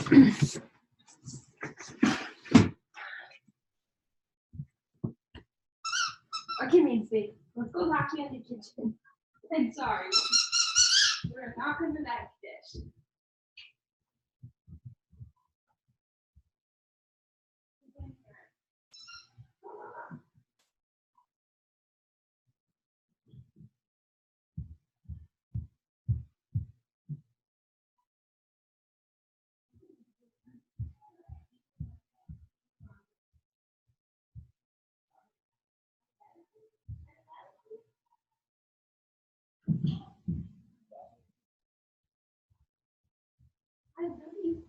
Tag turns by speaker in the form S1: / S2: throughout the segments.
S1: Okay, Mainstay, let's go back to the kitchen. I'm sorry. We're not coming back to this. I really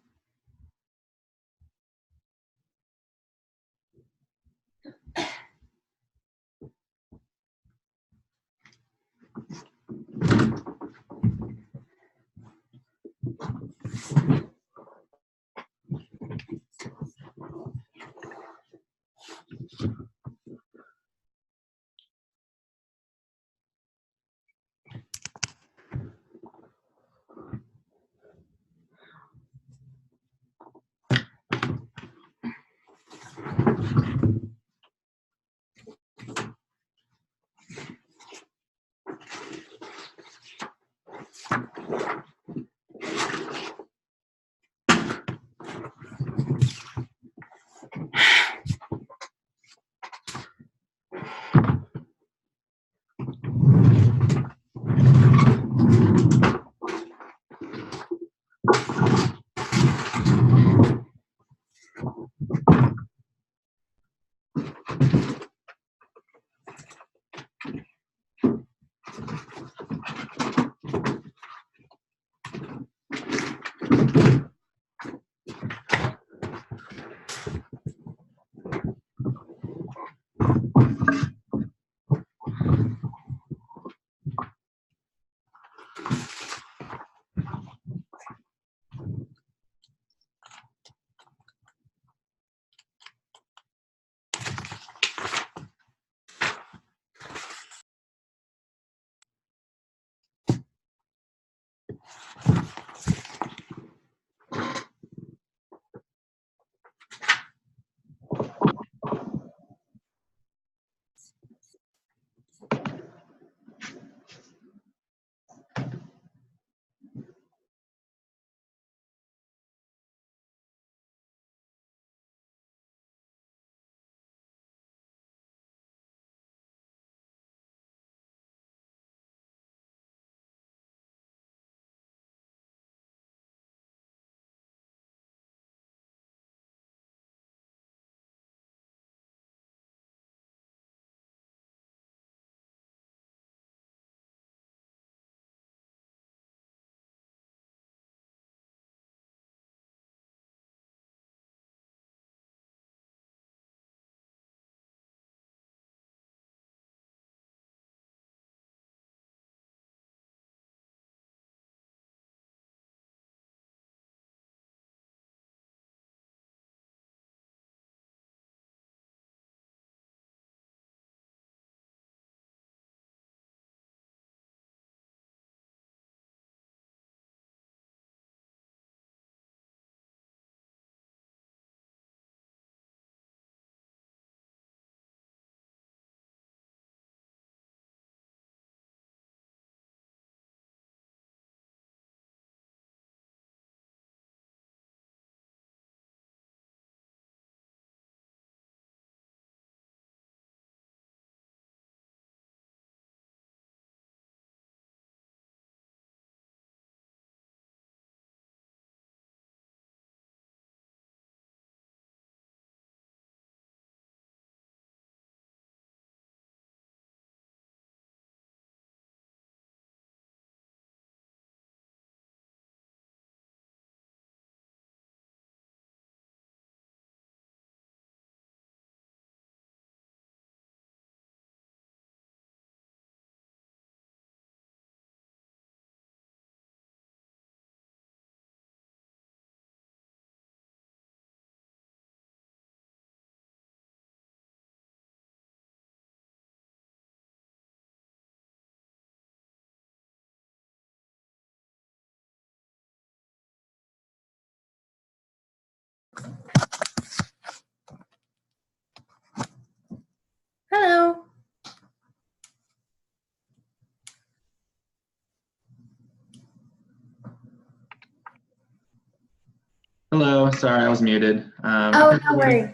S2: Hello, sorry, I was muted.
S3: Oh, no worries.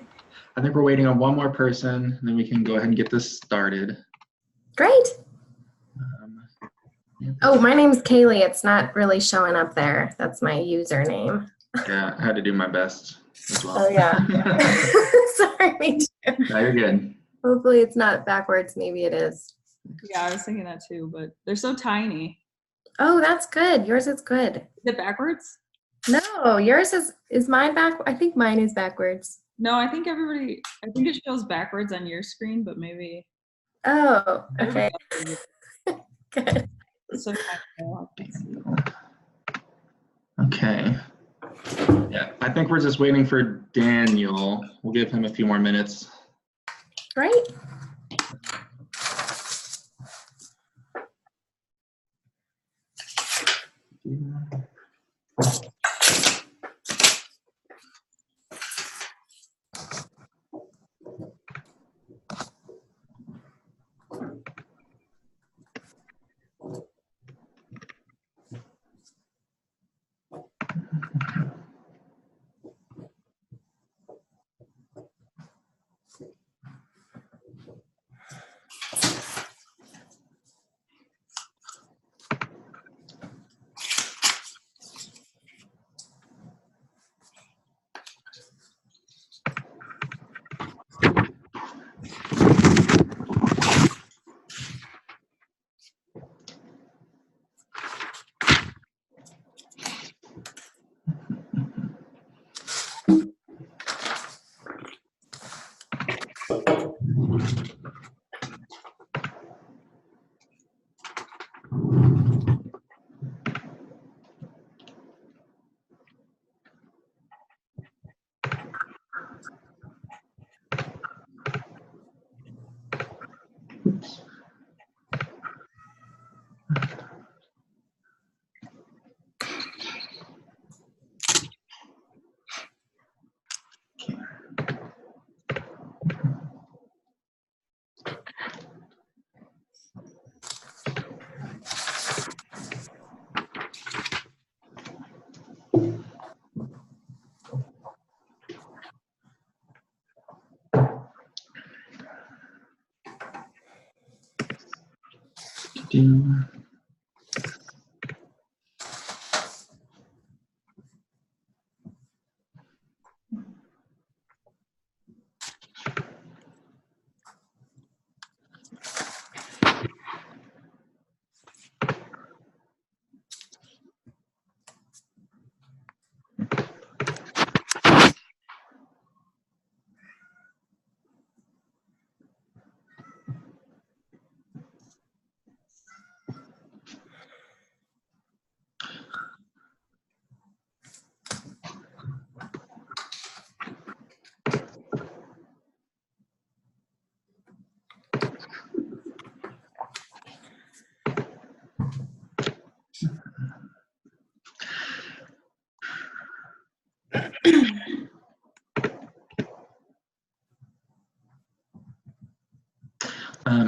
S2: I think we're waiting on one more person, and then we can go ahead and get this started.
S3: Great.
S2: Yeah.
S3: Oh, my name's Kaylee. It's not really showing up there. That's my username.
S2: Yeah, I had to do my best as well.
S3: Oh, yeah. Sorry, me too.
S2: No, you're good.
S3: Hopefully it's not backwards. Maybe it is.
S4: Yeah, I was thinking that too, but they're so tiny.
S3: Oh, that's good. Yours is good.
S4: Is it backwards?
S3: No, yours is mine back? I think mine is backwards.
S4: No, I think it shows backwards on your screen, but maybe.
S3: Oh, okay. Good.
S4: It's so tiny.
S2: Okay. Yeah, I think we're just waiting for Daniel. We'll give him a few more minutes.
S3: Great.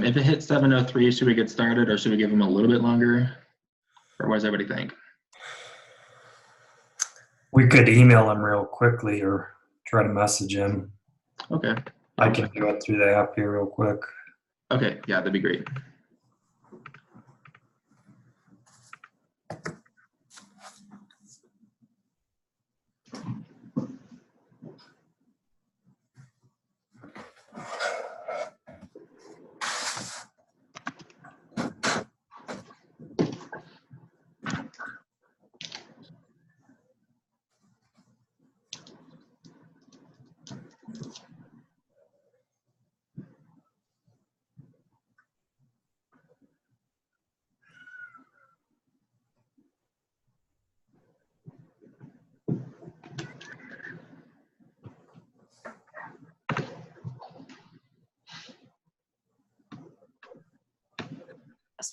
S2: If it hits 7:03, should we get started or should we give him a little bit longer? Or what does everybody think?
S5: We could email him real quickly or try to message him.
S2: Okay.
S5: I can do it through the app here real quick.
S2: Okay, yeah, that'd be great.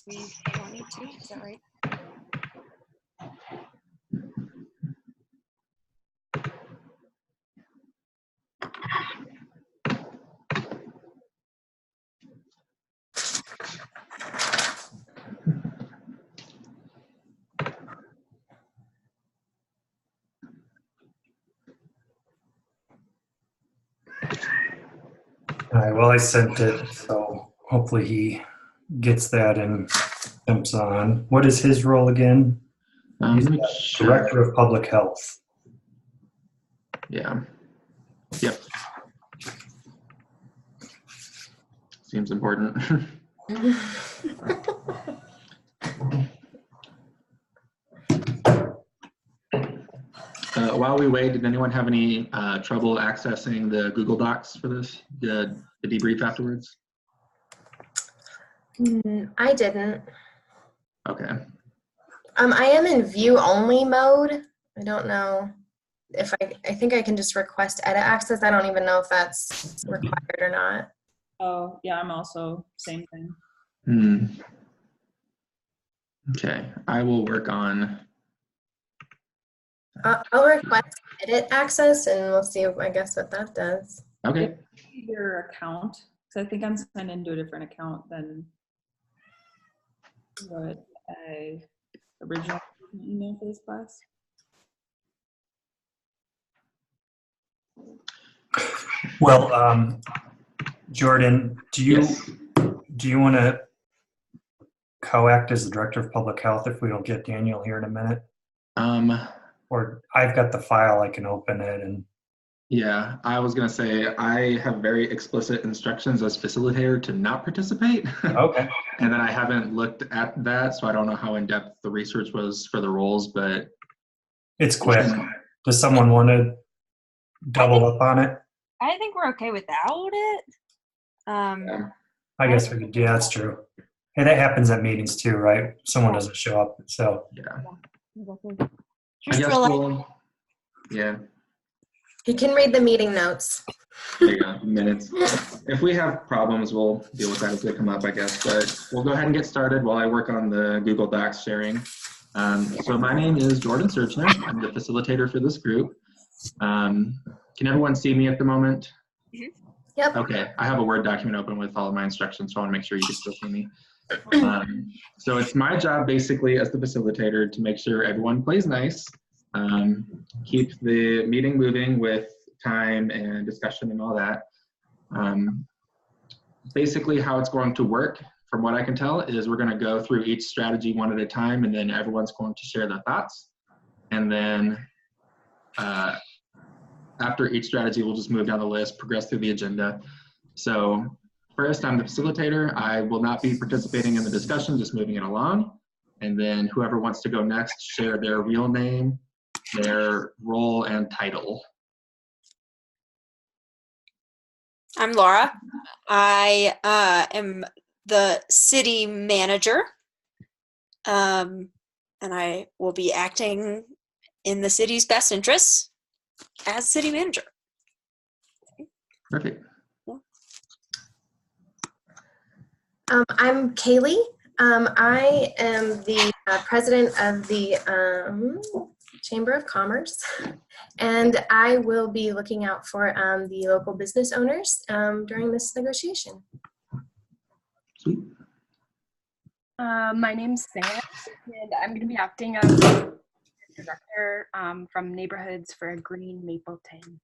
S6: We don't need to, is that right?
S5: All right, well, I sent it, so hopefully he gets that and jumps on. What is his role again? He's
S2: Let me
S5: the
S2: check.
S5: Director of Public Health.
S2: Yeah. Yep. Seems important. While we wait, did anyone have any trouble accessing the Google Docs for this, the debrief afterwards?
S3: I didn't.
S2: Okay.
S3: I am in view only mode. I don't know if I think I can just request edit access. I don't even know if that's required or not.
S4: Oh, yeah, I'm also same thing.
S2: Okay, I will work on.
S3: I'll request edit access and we'll see, I guess, what that does.
S2: Okay.
S4: Your account, because I think I'm signed into a different account than what I originally emailed for this class.
S5: Well, Jordan, do you
S2: Yes.
S5: want to co-act as the Director of Public Health if we don't get Daniel here in a minute? Or I've got the file, I can open it and.
S2: Yeah, I was gonna say, I have very explicit instructions as facilitator to not participate.
S5: Okay.
S2: And then I haven't looked at that, so I don't know how in-depth the research was for the roles, but.
S5: It's quick. Does someone want to double up on it?
S6: I think we're okay without it.
S2: Yeah.
S5: I guess we could. Yeah, that's true. Hey, that happens at meetings too, right? Someone doesn't show up, so.
S2: Yeah. I
S6: Just
S2: guess
S6: for like,
S2: we'll, yeah,
S3: You can read the meeting notes.
S2: there you go, minutes. If we have problems, we'll deal with that as they come up, I guess, but we'll go ahead and get started while I work on the Google Docs sharing. So my name is Jordan Searchner. I'm the facilitator for this group. Can everyone see me at the moment?
S3: Yep.
S2: Okay, I have a Word document open with all of my instructions, so I want to make sure you can still see me. So it's my job basically as the facilitator to make sure everyone plays nice, keep the meeting moving with time and discussion and all that. Basically how it's going to work, from what I can tell, is we're going to go through each strategy one at a time, and then everyone's going to share their thoughts. And then after each strategy, we'll just move down the list, progress through the agenda. So first, I'm the facilitator. I will not be participating in the discussion, just moving it along. And then whoever wants to go next, share their real name, their role, and title.
S6: I'm Laura. I am the city manager, and I will be acting in the city's best interests as city manager.
S2: Perfect.
S3: I'm Kaylee. I am the president of the Chamber of Commerce, and I will be looking out for the local business owners during this negotiation.
S2: Sweet.
S7: My name's Sam, and I'm going to be acting as the director from Neighborhoods for a Green Mapleton.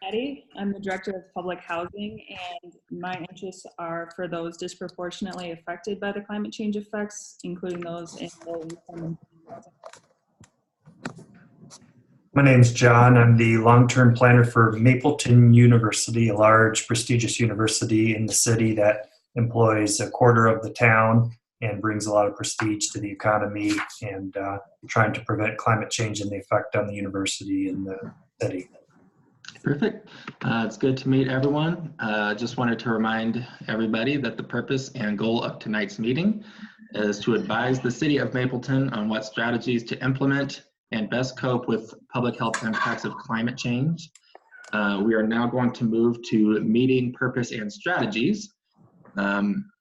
S4: Eddie, I'm the Director of Public Housing, and my interests are for those disproportionately affected by the climate change effects, including those in low income housing.
S5: My name's John. I'm the long-term planner for Mapleton University, a large prestigious university in the city that employs a quarter of the town and brings a lot of prestige to the economy, and trying to prevent climate change and the effect on the university and the city.
S2: Perfect. It's good to meet everyone. Just wanted to remind everybody that the purpose and goal of tonight's meeting is to advise the city of Mapleton on what strategies to implement and best cope with public health impacts of climate change. We are now going to move to meeting purpose and strategies. I'm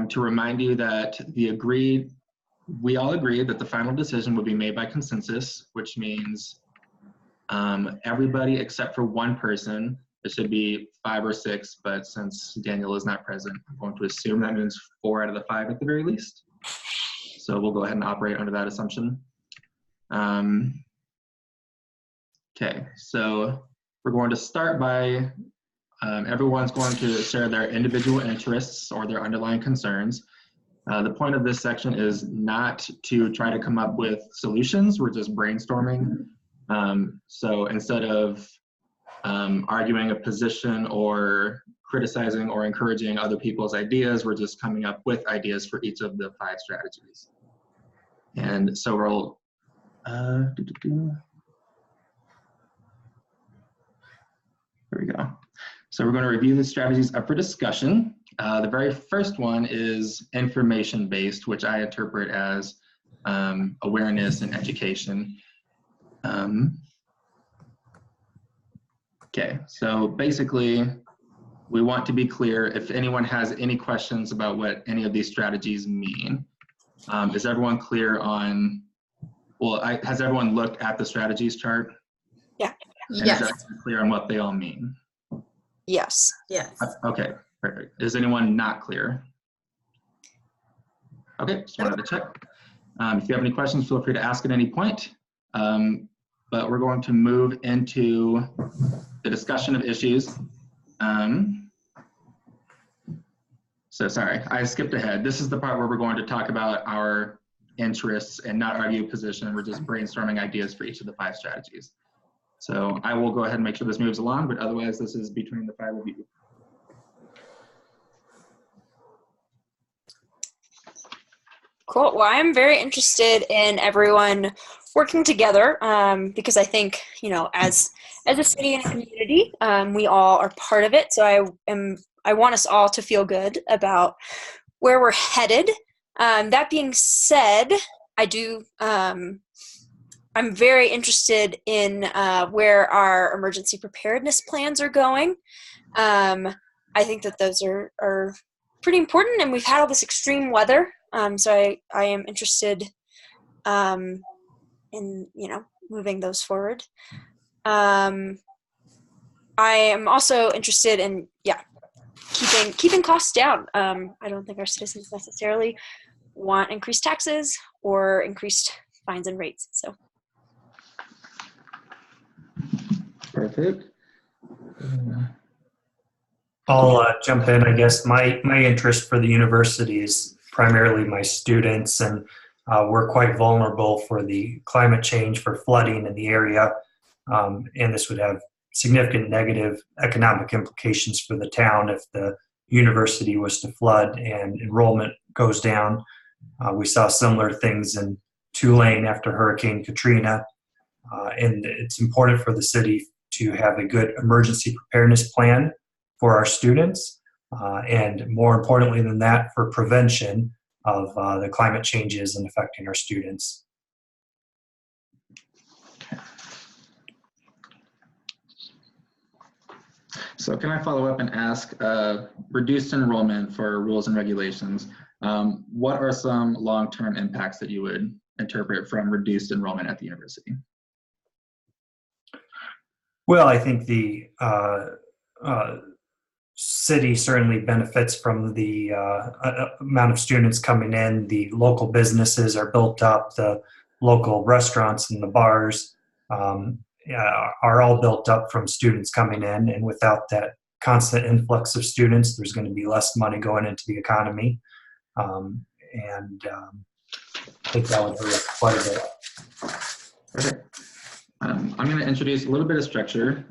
S2: to remind you that we all agreed that the final decision would be made by consensus, which means everybody except for one person. It should be 5 or 6, but since Daniel is not present, I'm going to assume that means 4 out of the 5 at the very least. So we'll go ahead and operate under that assumption. Okay, so we're going to start by everyone's going to share their individual interests or their underlying concerns. The point of this section is not to try to come up with solutions. We're just brainstorming. So instead of arguing a position or criticizing or encouraging other people's ideas, we're just coming up with ideas for each of the 5 strategies. And so we'll, here we go. So we're going to review the strategies up for discussion. The very first one is information-based, which I interpret as awareness and education. Okay, so basically, we want to be clear if anyone has any questions about what any of these strategies mean. Is everyone clear on, well, has everyone looked at the strategies chart?
S6: Yeah.
S2: And
S3: Yes.
S2: is everyone clear on what they all mean?
S6: Yes.
S3: Yes.
S2: Okay, perfect. Is anyone not clear? Okay, just wanted to check. If you have any questions, feel free to ask at any point. But we're going to move into the discussion of issues. So sorry, I skipped ahead. This is the part where we're going to talk about our interests and not argue a position. We're just brainstorming ideas for each of the 5 strategies. So I will go ahead and make sure this moves along, but otherwise this is between the 5 of you.
S6: Cool. Well, I'm very interested in everyone working together because I think, you know, as a city and a community, we all are part of it. So I want us all to feel good about where we're headed. That being said, I'm very interested in where our emergency preparedness plans are going. I think that those are pretty important, and we've had all this extreme weather. So I am interested in, you know, moving those forward. I am also interested in, keeping costs down. I don't think our citizens necessarily want increased taxes or increased fines and rates. So.
S2: Perfect.
S5: I'll jump in. I guess my interest for the university is primarily my students, and we're quite vulnerable for the climate change, for flooding in the area, and this would have significant negative economic implications for the town if the university was to flood and enrollment goes down. We saw similar things in Tulane after Hurricane Katrina, and it's important for the city to have a good emergency preparedness plan for our students, and more importantly than that, for prevention of the climate changes and affecting our students.
S2: So can I follow up and ask, reduced enrollment for rules and regulations, what are some long-term impacts that you would interpret from reduced enrollment at the university?
S5: Well, I think the city certainly benefits from the amount of students coming in. The local businesses are built up. The local restaurants and the bars are all built up from students coming in. And without that constant influx of students, there's going to be less money going into the economy. I think that would hurt quite a bit.
S2: Okay. I'm going to introduce a little bit of structure.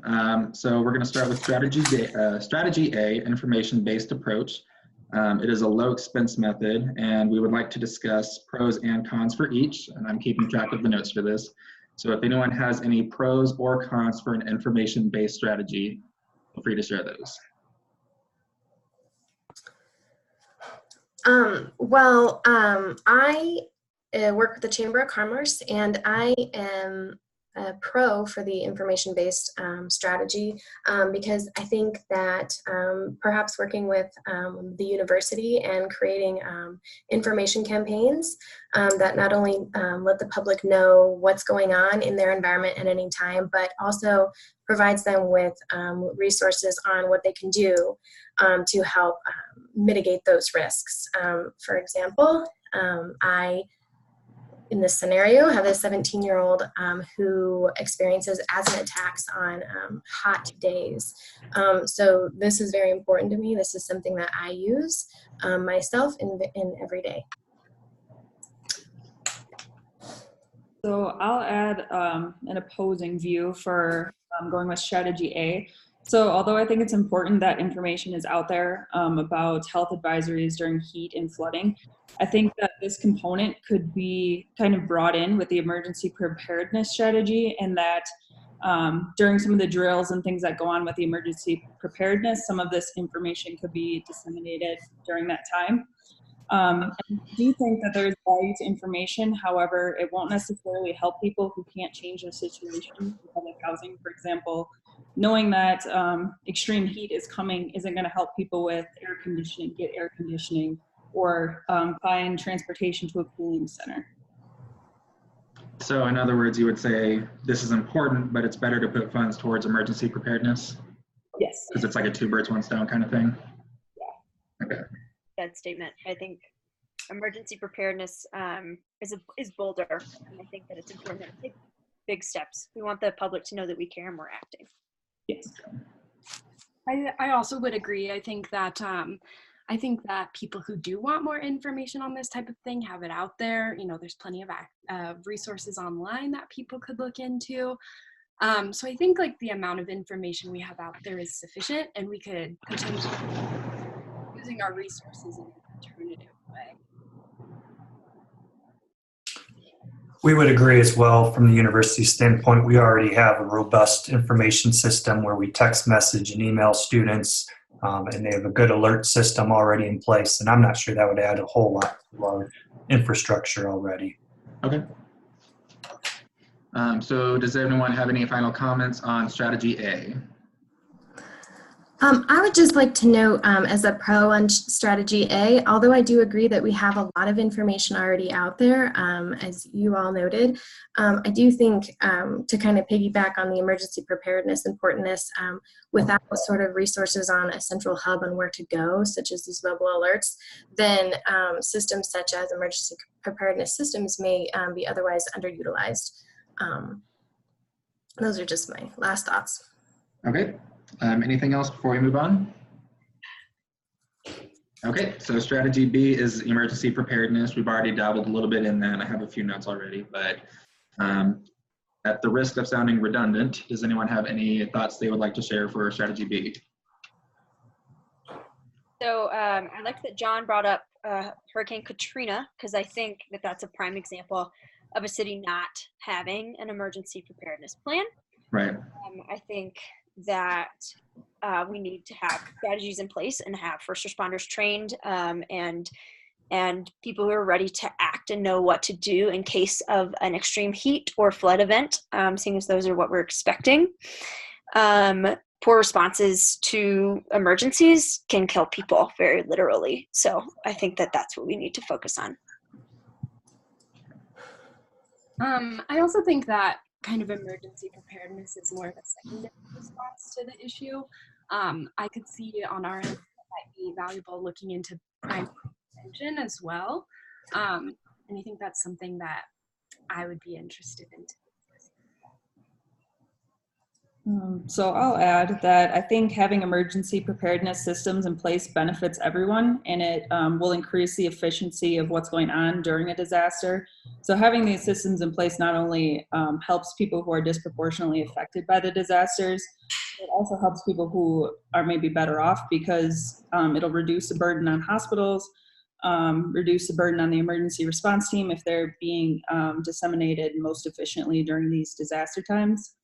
S2: So we're going to start with strategy A, information-based approach. It is a low expense method, and we would like to discuss pros and cons for each, and I'm keeping track of the notes for this. So if anyone has any pros or cons for an information-based strategy, feel free to share those.
S3: I work with the Chamber of Commerce, and I am a pro for the information-based strategy because I think that perhaps working with the university and creating information campaigns that not only let the public know what's going on in their environment at any time, but also provides them with resources on what they can do to help mitigate those risks. For example, in this scenario, have a 17-year-old who experiences asthma attacks on hot days. So this is very important to me. This is something that I use myself in every day.
S4: So I'll add an opposing view for going with strategy A. So although I think it's important that information is out there about health advisories during heat and flooding, I think that this component could be kind of brought in with the emergency preparedness strategy, and that during some of the drills and things that go on with the emergency preparedness, some of this information could be disseminated during that time. I do think that there's value to information. However, it won't necessarily help people who can't change their situation in public housing. For example, knowing that extreme heat is coming isn't going to help people with air conditioning, get air conditioning, or find transportation to a cooling center.
S2: So in other words, you would say this is important, but it's better to put funds towards emergency preparedness?
S4: Yes.
S2: Because it's like a two birds, one stone kind of thing?
S6: Yeah.
S2: Okay.
S6: That statement. I think emergency preparedness is bolder, and I think that it's important that we take big steps. We want the public to know that we care and we're acting.
S4: Yes.
S7: I also would agree. I think that people who do want more information on this type of thing have it out there. You know, there's plenty of resources online that people could look into. So I think like the amount of information we have out there is sufficient, and we could potentially using our resources in an alternative way.
S5: We would agree as well. From the university standpoint, we already have a robust information system where we text message and email students, and they have a good alert system already in place. And I'm not sure that would add a whole lot to our infrastructure already.
S2: Okay. So does anyone have any final comments on strategy A?
S3: I would just like to note, as a pro on strategy A, although I do agree that we have a lot of information already out there, as you all noted, I do think to kind of piggyback on the emergency preparedness importance, without sort of resources on a central hub on where to go, such as these mobile alerts, then systems such as emergency preparedness systems may be otherwise underutilized. Those are just my last thoughts.
S2: Okay. Anything else before we move on? Okay, so strategy B is emergency preparedness. We've already dabbled a little bit in that. I have a few notes already, but at the risk of sounding redundant, does anyone have any thoughts they would like to share for strategy B?
S6: So I like that John brought up Hurricane Katrina, because I think that that's a prime example of a city not having an emergency preparedness plan.
S2: Right.
S6: I think that we need to have strategies in place and have first responders trained and people who are ready to act and know what to do in case of an extreme heat or flood event, seeing as those are what we're expecting. Poor responses to emergencies can kill people very literally. So I think that that's what we need to focus on.
S7: I also think that kind of emergency preparedness is more of a secondary response to the issue. I could see on our end that might be valuable looking into crime prevention as well. And I think that's something that I would be interested in.
S4: So I'll add that I think having emergency preparedness systems in place benefits everyone, and it will increase the efficiency of what's going on during a disaster. So having these systems in place not only helps people who are disproportionately affected by the disasters, it also helps people who are maybe better off, because it'll reduce the burden on hospitals, reduce the burden on the emergency response team if they're being disseminated most efficiently during these disaster times.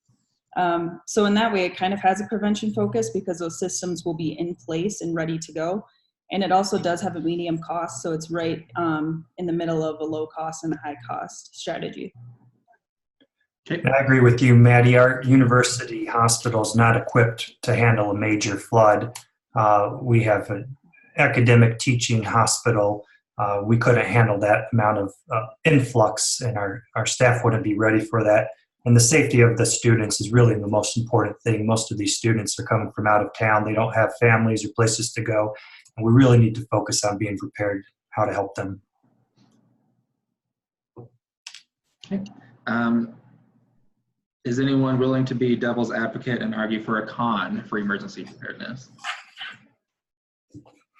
S4: So in that way, it kind of has a prevention focus because those systems will be in place and ready to go. And it also does have a medium cost, so it's right in the middle of a low cost and a high cost strategy.
S5: And I agree with you, Maddie. Our university hospital is not equipped to handle a major flood. We have an academic teaching hospital. We couldn't handle that amount of influx, and our staff wouldn't be ready for that. And the safety of the students is really the most important thing. Most of these students are coming from out of town. They don't have families or places to go. And we really need to focus on being prepared, how to help them.
S2: Okay. Is anyone willing to be devil's advocate and argue for a con for emergency preparedness?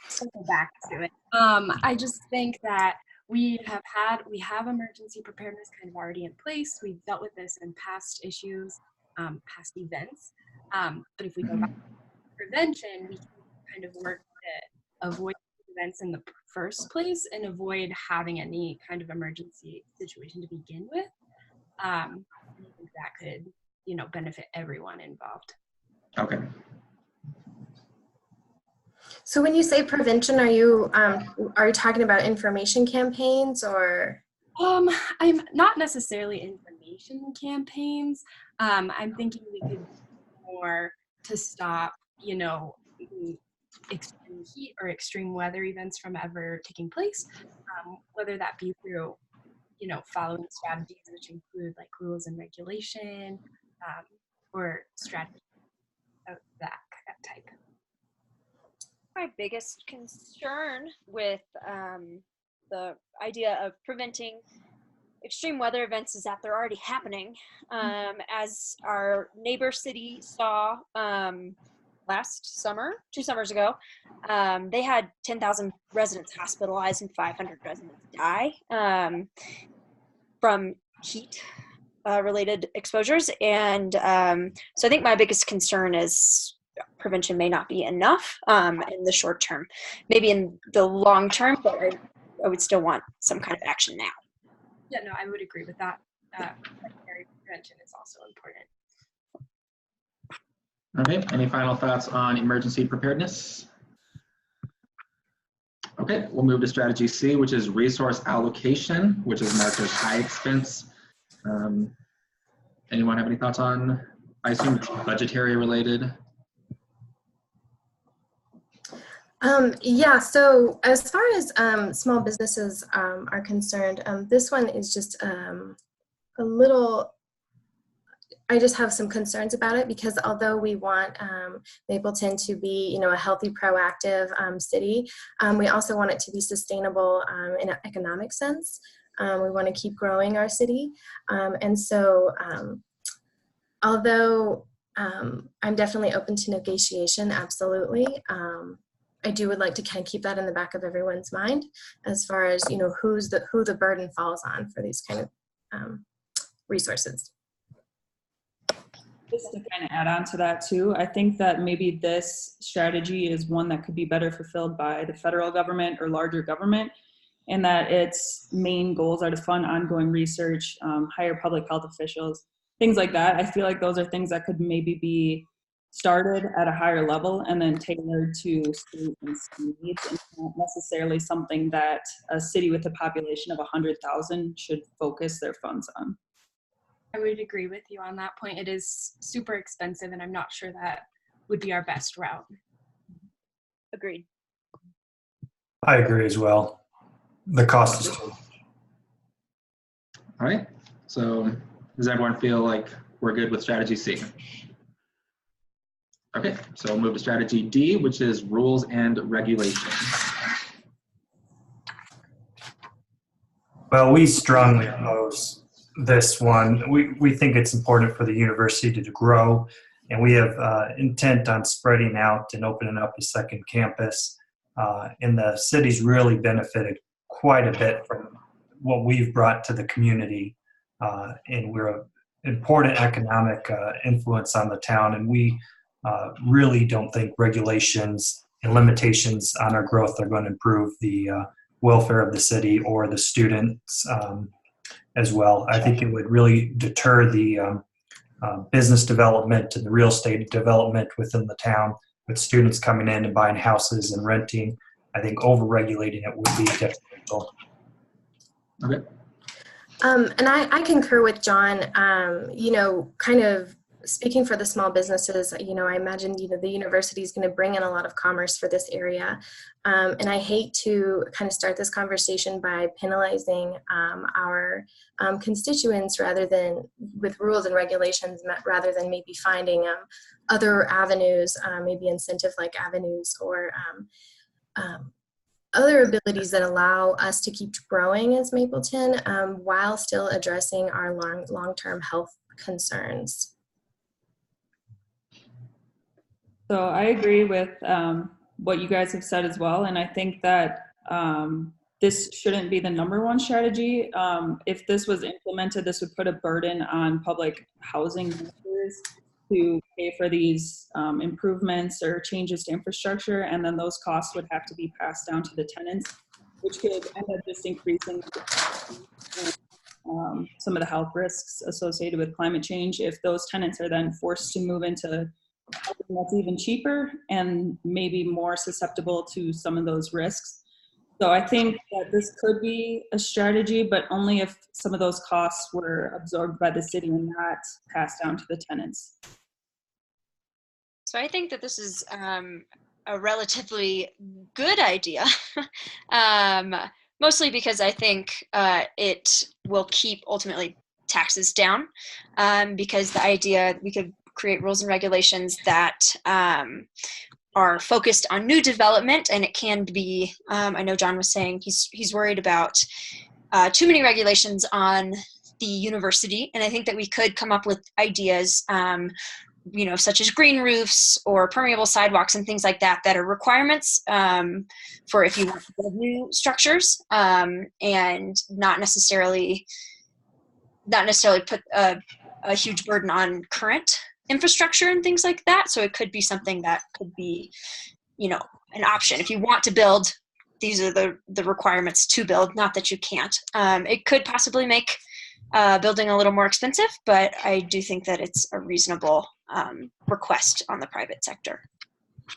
S7: Circle back to it. I just think that we have emergency preparedness kind of already in place. We've dealt with this in past issues, past events. But if we go back to prevention, we can kind of work to avoid events in the first place and avoid having any kind of emergency situation to begin with. I think that could, benefit everyone involved.
S2: Okay.
S3: So when you say prevention, are you talking about information campaigns or?
S7: I'm not necessarily information campaigns. I'm thinking we could do more to stop, extreme heat or extreme weather events from ever taking place, whether that be through, following strategies which include like rules and regulation, or strategies of that type.
S6: My biggest concern with the idea of preventing extreme weather events is that they're already happening. As our neighbor city saw last summer, 2 summers ago, they had 10,000 residents hospitalized and 500 residents die from heat related exposures. And so I think my biggest concern is prevention may not be enough in the short term, maybe in the long term, but I would still want some kind of action now.
S7: Yeah, no, I would agree with that. Prevention is also important.
S2: Okay, any final thoughts on emergency preparedness? Okay, we'll move to strategy C, which is resource allocation, which is marked as high expense. Anyone have any thoughts on, I assume it's budgetary related?
S3: Yeah, so as far as small businesses are concerned, this one is just a little, I just have some concerns about it because although we want Mapleton to be, a healthy, proactive city, we also want it to be sustainable in an economic sense. We want to keep growing our city. And so although I'm definitely open to negotiation, absolutely, I would like to kind of keep that in the back of everyone's mind as far as, who the burden falls on for these kind of resources.
S4: Just to kind of add on to that too, I think that maybe this strategy is one that could be better fulfilled by the federal government or larger government, and that its main goals are to fund ongoing research, hire public health officials, things like that. I feel like those are things that could maybe be started at a higher level and then tailored to state and city needs, and not necessarily something that a city with a population of 100,000 should focus their funds on.
S7: I would agree with you on that point. It is super expensive, and I'm not sure that would be our best route.
S6: Agreed.
S5: I agree as well. The cost is too much.
S2: All right, so does everyone feel like we're good with strategy C? Okay, so we'll move to strategy D, which is rules and regulations.
S5: Well, we strongly oppose this one. We think it's important for the university to grow, and we have intent on spreading out and opening up a second campus. And the city's really benefited quite a bit from what we've brought to the community, and we're an important economic influence on the town, and we really don't think regulations and limitations on our growth are going to improve the welfare of the city or the students as well. I think it would really deter the business development and the real estate development within the town, with students coming in and buying houses and renting. I think over-regulating it would be detrimental.
S2: Okay.
S3: And I concur with John, kind of speaking for the small businesses, I imagine, the university is going to bring in a lot of commerce for this area. And I hate to kind of start this conversation by penalizing our constituents rather than with rules and regulations, rather than maybe finding other avenues, maybe incentive-like avenues or other abilities that allow us to keep growing as Mapleton while still addressing our long-term health concerns.
S4: So I agree with what you guys have said as well, and I think that this shouldn't be the #1 strategy. If this was implemented, this would put a burden on public housing users to pay for these improvements or changes to infrastructure, and then those costs would have to be passed down to the tenants, which could end up just increasing some of the health risks associated with climate change if those tenants are then forced to move into housing that's even cheaper and maybe more susceptible to some of those risks. So I think that this could be a strategy, but only if some of those costs were absorbed by the city and not passed down to the tenants.
S6: So I think that this is a relatively good idea, mostly because I think it will keep ultimately taxes down, because the idea we could create rules and regulations that are focused on new development, and it can be, I know John was saying he's worried about too many regulations on the university, and I think that we could come up with ideas such as green roofs or permeable sidewalks and things like that are requirements for if you want to build new structures, and not necessarily put a huge burden on current infrastructure and things like that. So it could be something that could be, an option. If you want to build, these are the requirements to build, not that you can't. It could possibly make building a little more expensive, but I do think that it's a reasonable request on the private sector.
S7: I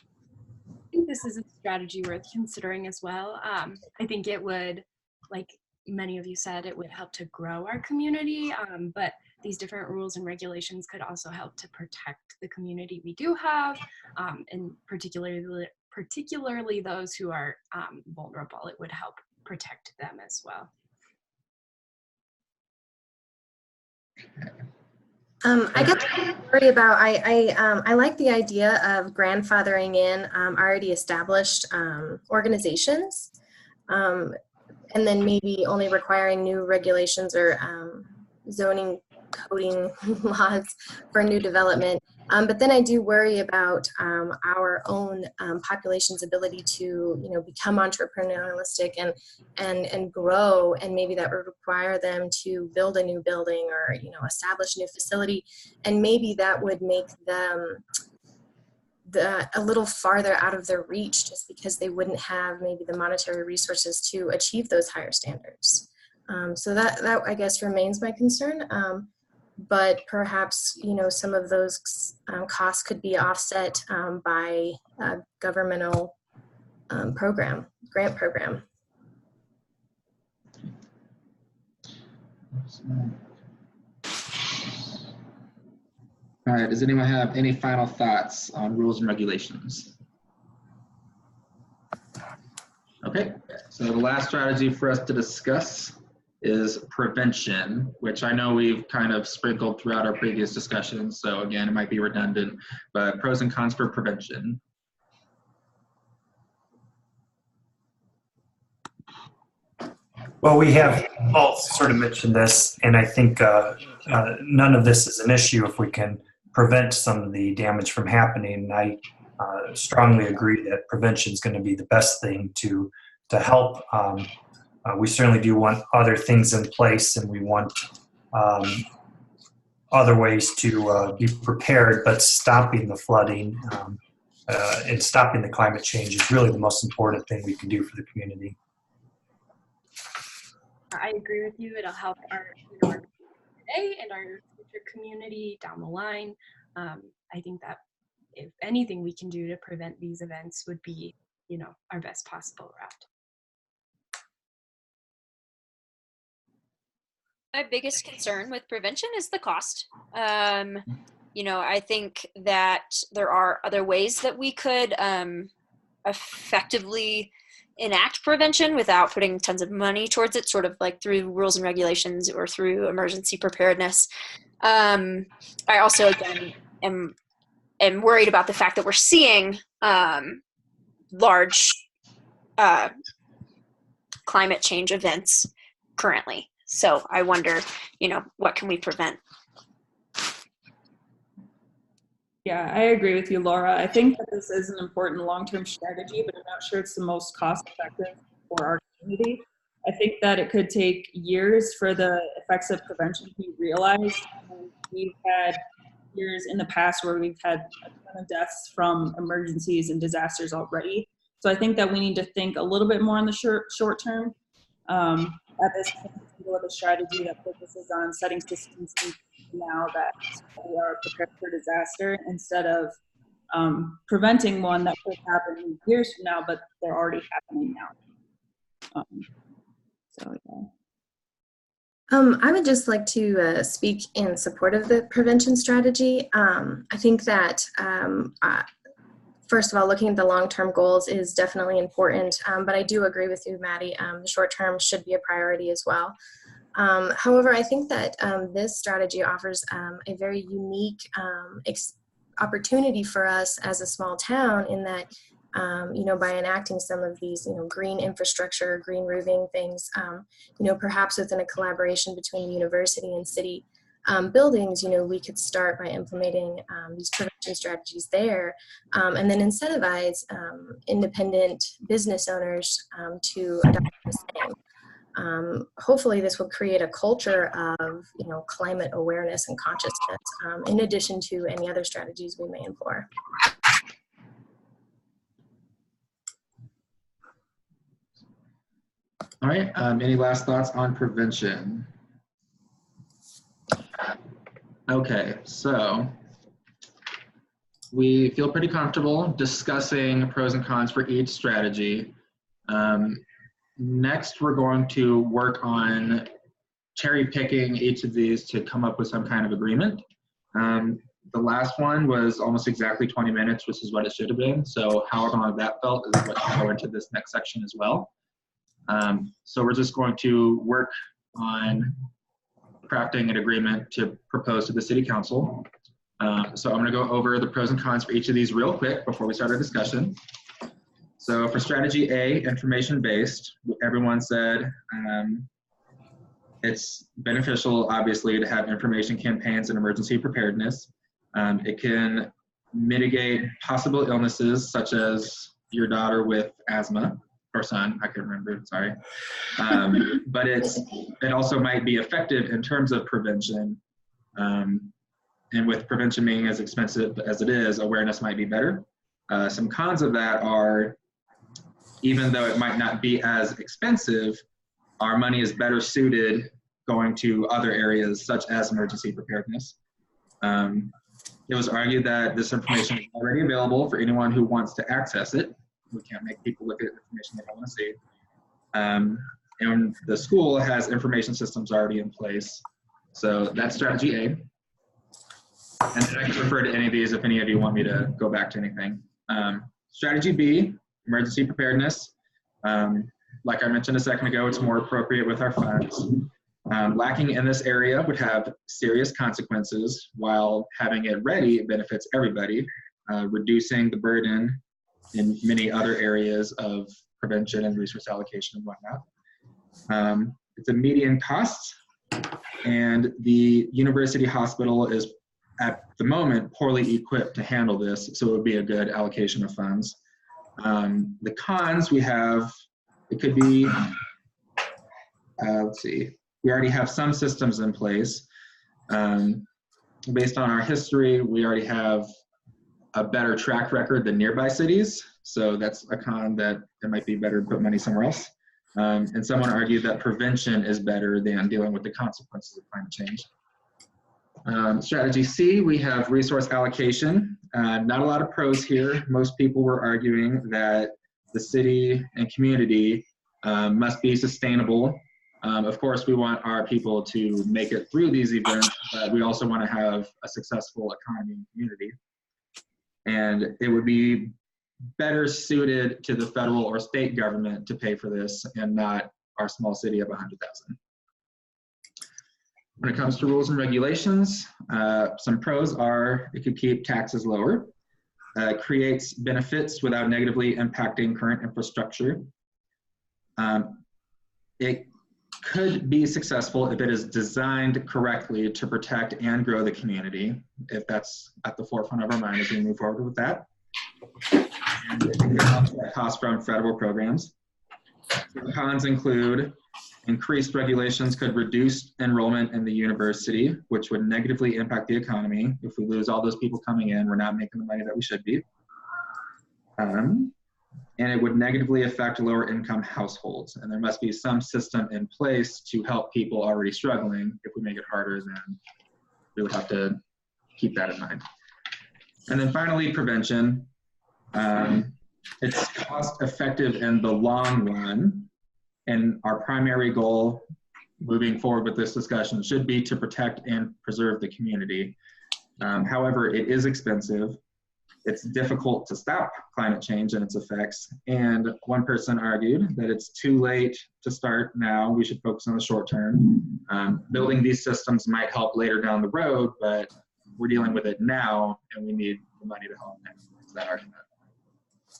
S7: think this is a strategy worth considering as well. I think it would, like many of you said, it would help to grow our community, but these different rules and regulations could also help to protect the community we do have, and particularly those who are vulnerable. It would help protect them as well.
S3: I guess I worry about, I like the idea of grandfathering in already established organizations, and then maybe only requiring new regulations or zoning coding laws for new development. But then I do worry about our own population's ability to, become entrepreneurialistic and grow, and maybe that would require them to build a new building or, establish a new facility, and maybe that would make them a little farther out of their reach, just because they wouldn't have maybe the monetary resources to achieve those higher standards. So that I guess remains my concern. But perhaps, some of those costs could be offset by a governmental grant program.
S2: All right, does anyone have any final thoughts on rules and regulations? Okay, so the last strategy for us to discuss is prevention, which I know we've kind of sprinkled throughout our previous discussions. So again, it might be redundant, but pros and cons for prevention.
S5: Well, we have both sort of mentioned this, and I think none of this is an issue if we can prevent some of the damage from happening. And I strongly agree that prevention is going to be the best thing to help. We certainly do want other things in place, and we want other ways to be prepared, but stopping the flooding and stopping the climate change is really the most important thing we can do for the community.
S7: I agree with you. It'll help our today and our future community down the line. I think that if anything we can do to prevent these events would be, our best possible route.
S6: My biggest concern with prevention is the cost. I think that there are other ways that we could effectively enact prevention without putting tons of money towards it, sort of like through rules and regulations or through emergency preparedness. I also, again, am worried about the fact that we're seeing large climate change events currently. So I wonder, what can we prevent?
S4: Yeah, I agree with you, Laura. I think that this is an important long-term strategy, but I'm not sure it's the most cost-effective for our community. I think that it could take years for the effects of prevention to be realized. And we've had years in the past where we've had a ton of deaths from emergencies and disasters already. So I think that we need to think a little bit more on the short term. At this point, with a strategy that focuses on setting systems in now that we are prepared for disaster, instead of preventing one that could happen years from now, but they're already happening now. So yeah.
S3: I would just like to speak in support of the prevention strategy. I think that first of all, looking at the long-term goals is definitely important, but I do agree with you, Maddie. The short-term should be a priority as well. However, I think that this strategy offers a very unique opportunity for us as a small town in that, by enacting some of these, green infrastructure, green roofing things, perhaps within a collaboration between the university and city buildings, we could start by implementing these prevention strategies there, and then incentivize independent business owners to adopt the same. Hopefully this will create a culture of, climate awareness and consciousness, in addition to any other strategies we may employ.
S2: All right, any last thoughts on prevention? Okay, so we feel pretty comfortable discussing pros and cons for each strategy. Next, we're going to work on cherry picking each of these to come up with some kind of agreement. The last one was almost exactly 20 minutes, which is what it should have been. So however long that felt is what will go into this next section as well. So we're just going to work on crafting an agreement to propose to the city council. So I'm going to go over the pros and cons for each of these real quick before we start our discussion. So for strategy A, information-based, everyone said it's beneficial, obviously, to have information campaigns and emergency preparedness. It can mitigate possible illnesses such as your daughter with asthma, or son, I can't remember, sorry. But it also might be effective in terms of prevention. And with prevention being as expensive as it is, awareness might be better. Some cons of that are, even though it might not be as expensive, our money is better suited going to other areas such as emergency preparedness. It was argued that this information is already available for anyone who wants to access it. We can't make people look at information they don't want to see. And the school has information systems already in place. So that's strategy A. And I can refer to any of these if any of you want me to go back to anything. Strategy B, emergency preparedness. Like I mentioned a second ago, it's more appropriate with our funds. Lacking in this area would have serious consequences, while having it ready benefits everybody, reducing the burden in many other areas of prevention and resource allocation and whatnot. It's a median cost, and the university hospital is at the moment poorly equipped to handle this, so it would be a good allocation of funds. The cons we have, it could be, let's see, we already have some systems in place. Based on our history, we already have a better track record than nearby cities, so that's a con that it might be better to put money somewhere else. And someone argued that prevention is better than dealing with the consequences of climate change. Strategy C, we have resource allocation. Not a lot of pros here. Most people were arguing that the city and community must be sustainable. Of course, we want our people to make it through these events, but we also want to have a successful economy and community. And it would be better suited to the federal or state government to pay for this and not our small city of 100,000. When it comes to rules and regulations, some pros are it could keep taxes lower, creates benefits without negatively impacting current infrastructure. it could be successful if it is designed correctly to protect and grow the community, if that's at the forefront of our mind as we move forward with that. And it can offset costs from federal programs. The cons include increased regulations could reduce enrollment in the university, which would negatively impact the economy. If we lose all those people coming in, we're not making the money that we should be. And it would negatively affect lower income households. And there must be some system in place to help people already struggling. If we make it harder, then we would have to keep that in mind. And then finally, prevention. It's cost effective in the long run. And our primary goal moving forward with this discussion should be to protect and preserve the community. However, it is expensive. It's difficult to stop climate change and its effects. And one person argued that it's too late to start now. We should focus on the short term. Building these systems might help later down the road, but we're dealing with it now and we need the money to help next. That's that argument.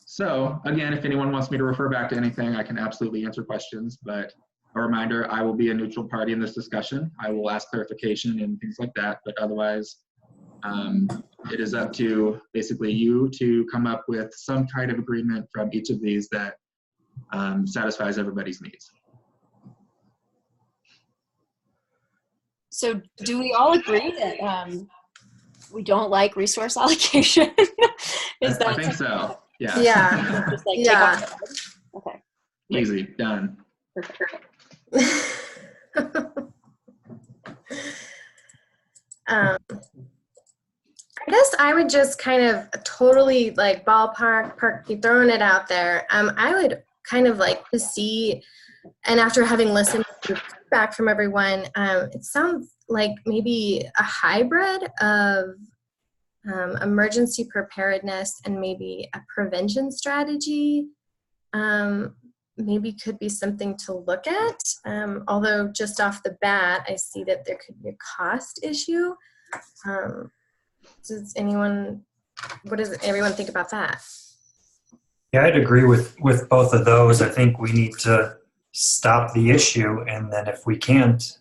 S2: So again, if anyone wants me to refer back to anything, I can absolutely answer questions, but a reminder, I will be a neutral party in this discussion. I will ask clarification and things like that, but otherwise, it is up to basically you to come up with some kind of agreement from each of these that satisfies everybody's needs.
S6: So do we all agree that we don't like resource allocation?
S2: I think so. Yeah.
S3: Yeah.
S6: Just like
S3: Yeah.
S6: take off. Okay.
S2: Easy, done.
S6: Perfect.
S3: I guess I would just kind of totally like ballpark, be throwing it out there. I would kind of like to see, and after having listened to feedback from everyone, it sounds like maybe a hybrid of emergency preparedness and maybe a prevention strategy. Maybe could be something to look at. Although just off the bat, I see that there could be a cost issue. What does everyone think about that?
S5: Yeah, I'd agree with both of those. I think we need to stop the issue, and then if we can't,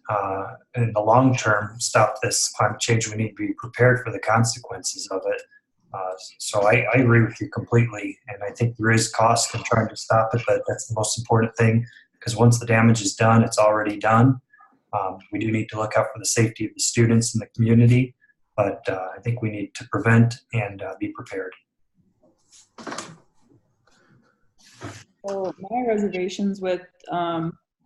S5: in the long term, stop this climate change, we need to be prepared for the consequences of it. So I agree with you completely, and I think there is cost in trying to stop it, but that's the most important thing, because once the damage is done, it's already done. We do need to look out for the safety of the students and the community, but I think we need to prevent and be prepared.
S4: So my reservations with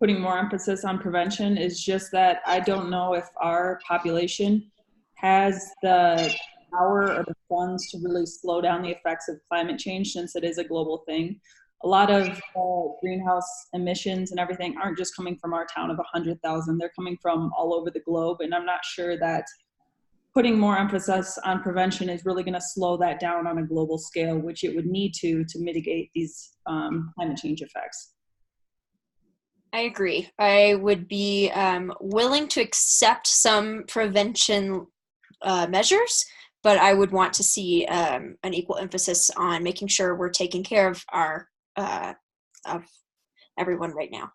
S4: putting more emphasis on prevention is just that I don't know if our population has the power or the funds to really slow down the effects of climate change, since it is a global thing. A lot of greenhouse emissions and everything aren't just coming from our town of 100,000. They're coming from all over the globe, and I'm not sure that putting more emphasis on prevention is really going to slow that down on a global scale, which it would need to mitigate these climate change effects.
S6: I agree. I would be willing to accept some prevention measures, but I would want to see an equal emphasis on making sure we're taking care of of everyone right now.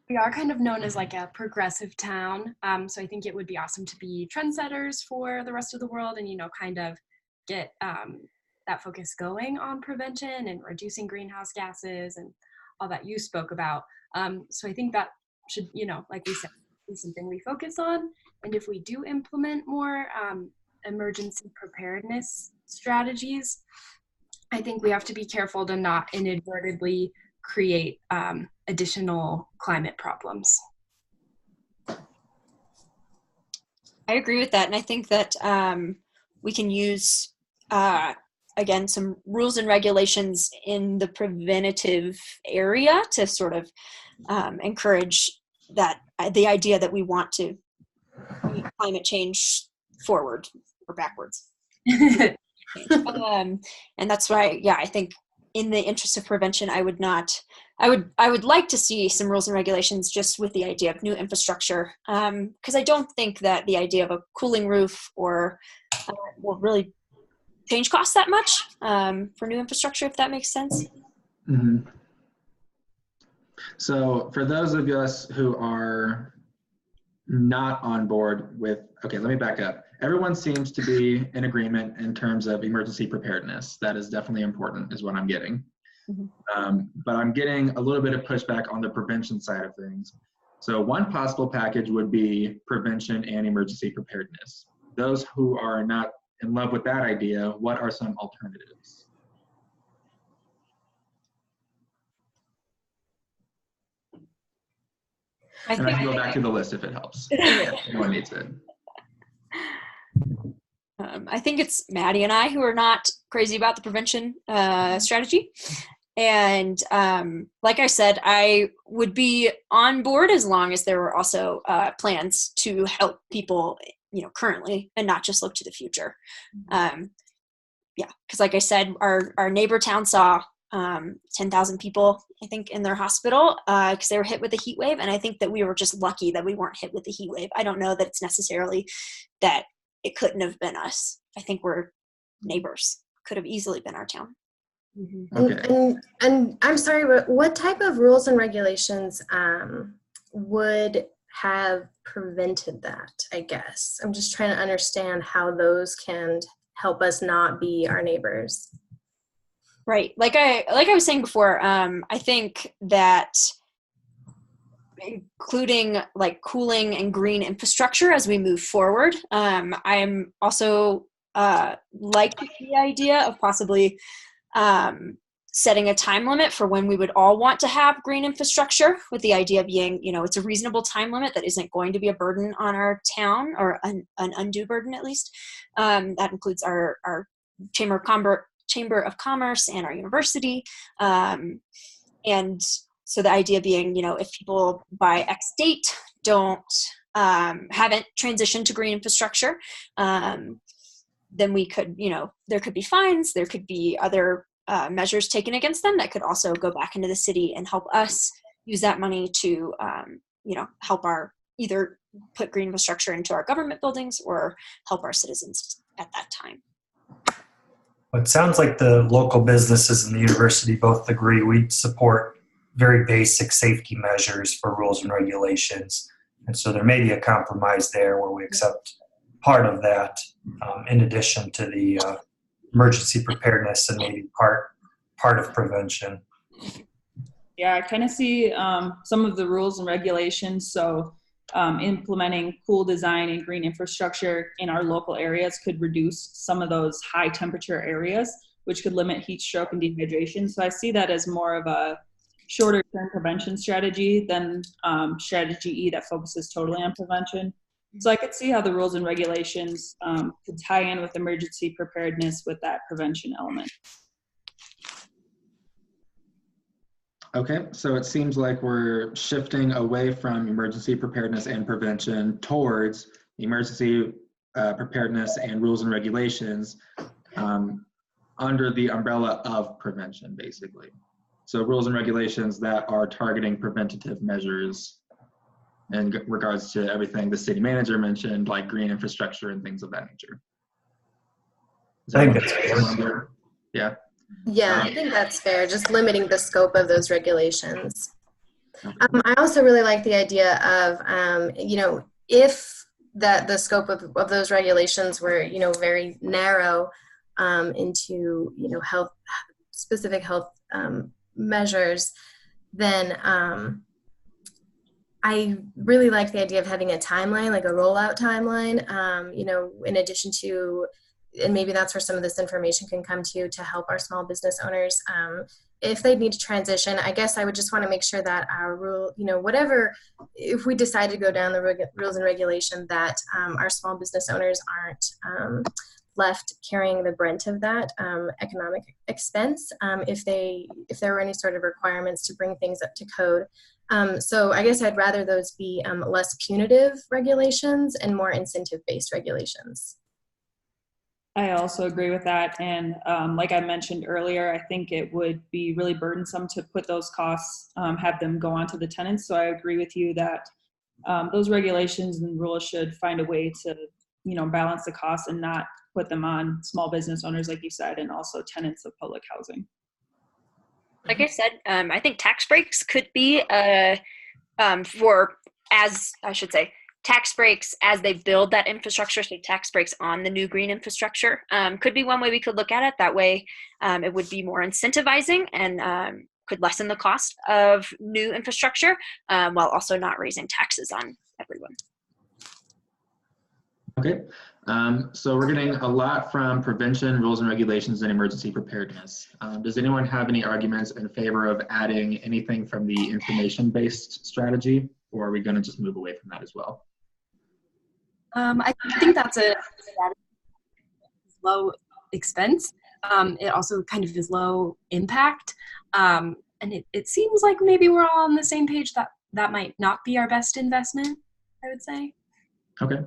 S7: We are kind of known as like a progressive town, so I think it would be awesome to be trendsetters for the rest of the world, and kind of get that focus going on prevention and reducing greenhouse gases and all that you spoke about. So I think that should, like we said, be something we focus on. And if we do implement more emergency preparedness strategies, I think we have to be careful to not inadvertently create additional climate problems.
S6: I agree with that. And I think that we can use, again, some rules and regulations in the preventative area to sort of encourage that the idea that we want to climate change forward or backwards. And that's why, I think in the interest of prevention, I would like to see some rules and regulations just with the idea of new infrastructure, because I don't think that the idea of a cooling roof or will really change costs that much for new infrastructure, if that makes sense.
S2: Mm-hmm. So for those of us who are not on board with, okay, let me back up. Everyone seems to be in agreement in terms of emergency preparedness. That is definitely important, is what I'm getting. But I'm getting a little bit of pushback on the prevention side of things. So one possible package would be prevention and emergency preparedness. Those who are not in love with that idea, what are some alternatives? And I can go back to the list if it helps. Anyone needs it.
S6: I think it's Maddie and I who are not crazy about the prevention strategy. And like I said, I would be on board as long as there were also plans to help people, currently, and not just look to the future. Yeah, because like I said, our neighbor town saw 10,000 people, I think, in their hospital because they were hit with a heat wave. And I think that we were just lucky that we weren't hit with the heat wave. I don't know that it's necessarily that it couldn't have been us. I think we're neighbors. Could have easily been our town.
S2: Okay.
S3: And I'm sorry, but what type of rules and regulations would have prevented that, I guess? I'm just trying to understand how those can help us not be our neighbors.
S6: Right. Like I was saying before, I think that including like cooling and green infrastructure as we move forward. I'm also like the idea of possibly setting a time limit for when we would all want to have green infrastructure, with the idea being, it's a reasonable time limit that isn't going to be a burden on our town, or an undue burden at least. That includes our Chamber of Commerce and our university. And so the idea being, if people by X date haven't transitioned to green infrastructure, then we could, there could be fines, there could be other measures taken against them that could also go back into the city and help us use that money to, help either put green infrastructure into our government buildings or help our citizens at that time.
S5: It sounds like the local businesses and the university both agree we support very basic safety measures for rules and regulations. And so there may be a compromise there where we accept part of that in addition to the emergency preparedness and maybe part of prevention.
S4: Yeah, I kind of see some of the rules and regulations. So implementing cool design and green infrastructure in our local areas could reduce some of those high temperature areas, which could limit heat stroke and dehydration. So I see that as more of a shorter term prevention strategy than strategy E that focuses totally on prevention. So I could see how the rules and regulations could tie in with emergency preparedness with that prevention element.
S2: Okay, so it seems like we're shifting away from emergency preparedness and prevention towards emergency preparedness and rules and regulations under the umbrella of prevention, basically. So rules and regulations that are targeting preventative measures in regards to everything the city manager mentioned, like green infrastructure and things of that nature.
S5: I think that's fair.
S2: Yeah.
S3: Yeah, I think that's fair, just limiting the scope of those regulations. I also really like the idea of, if the scope of those regulations were, very narrow into, specific health measures, then I really like the idea of having a timeline, like a rollout timeline, in addition to, and maybe that's where some of this information can come to help our small business owners. If they need to transition, I guess I would just want to make sure that our rule, if we decide to go down the rules and regulation, that our small business owners aren't left carrying the brunt of that economic expense if there were any sort of requirements to bring things up to code. So I guess I'd rather those be less punitive regulations and more incentive-based regulations.
S4: I also agree with that. And like I mentioned earlier, I think it would be really burdensome to put those costs, have them go on to the tenants. So I agree with you that those regulations and rules should find a way to, balance the costs and not put them on small business owners, like you said, and also tenants of public housing.
S6: like I said, I think tax breaks could be tax breaks as they build that infrastructure, so tax breaks on the new green infrastructure could be one way we could look at it. That way it would be more incentivizing and could lessen the cost of new infrastructure while also not raising taxes on everyone.
S2: Okay, so we're getting a lot from prevention, rules and regulations, and emergency preparedness. Does anyone have any arguments in favor of adding anything from the information-based strategy, or are we going to just move away from that as well?
S7: I think that's a low expense. It also kind of is low impact. And it seems like maybe we're all on the same page that that might not be our best investment, I would say.
S2: Okay.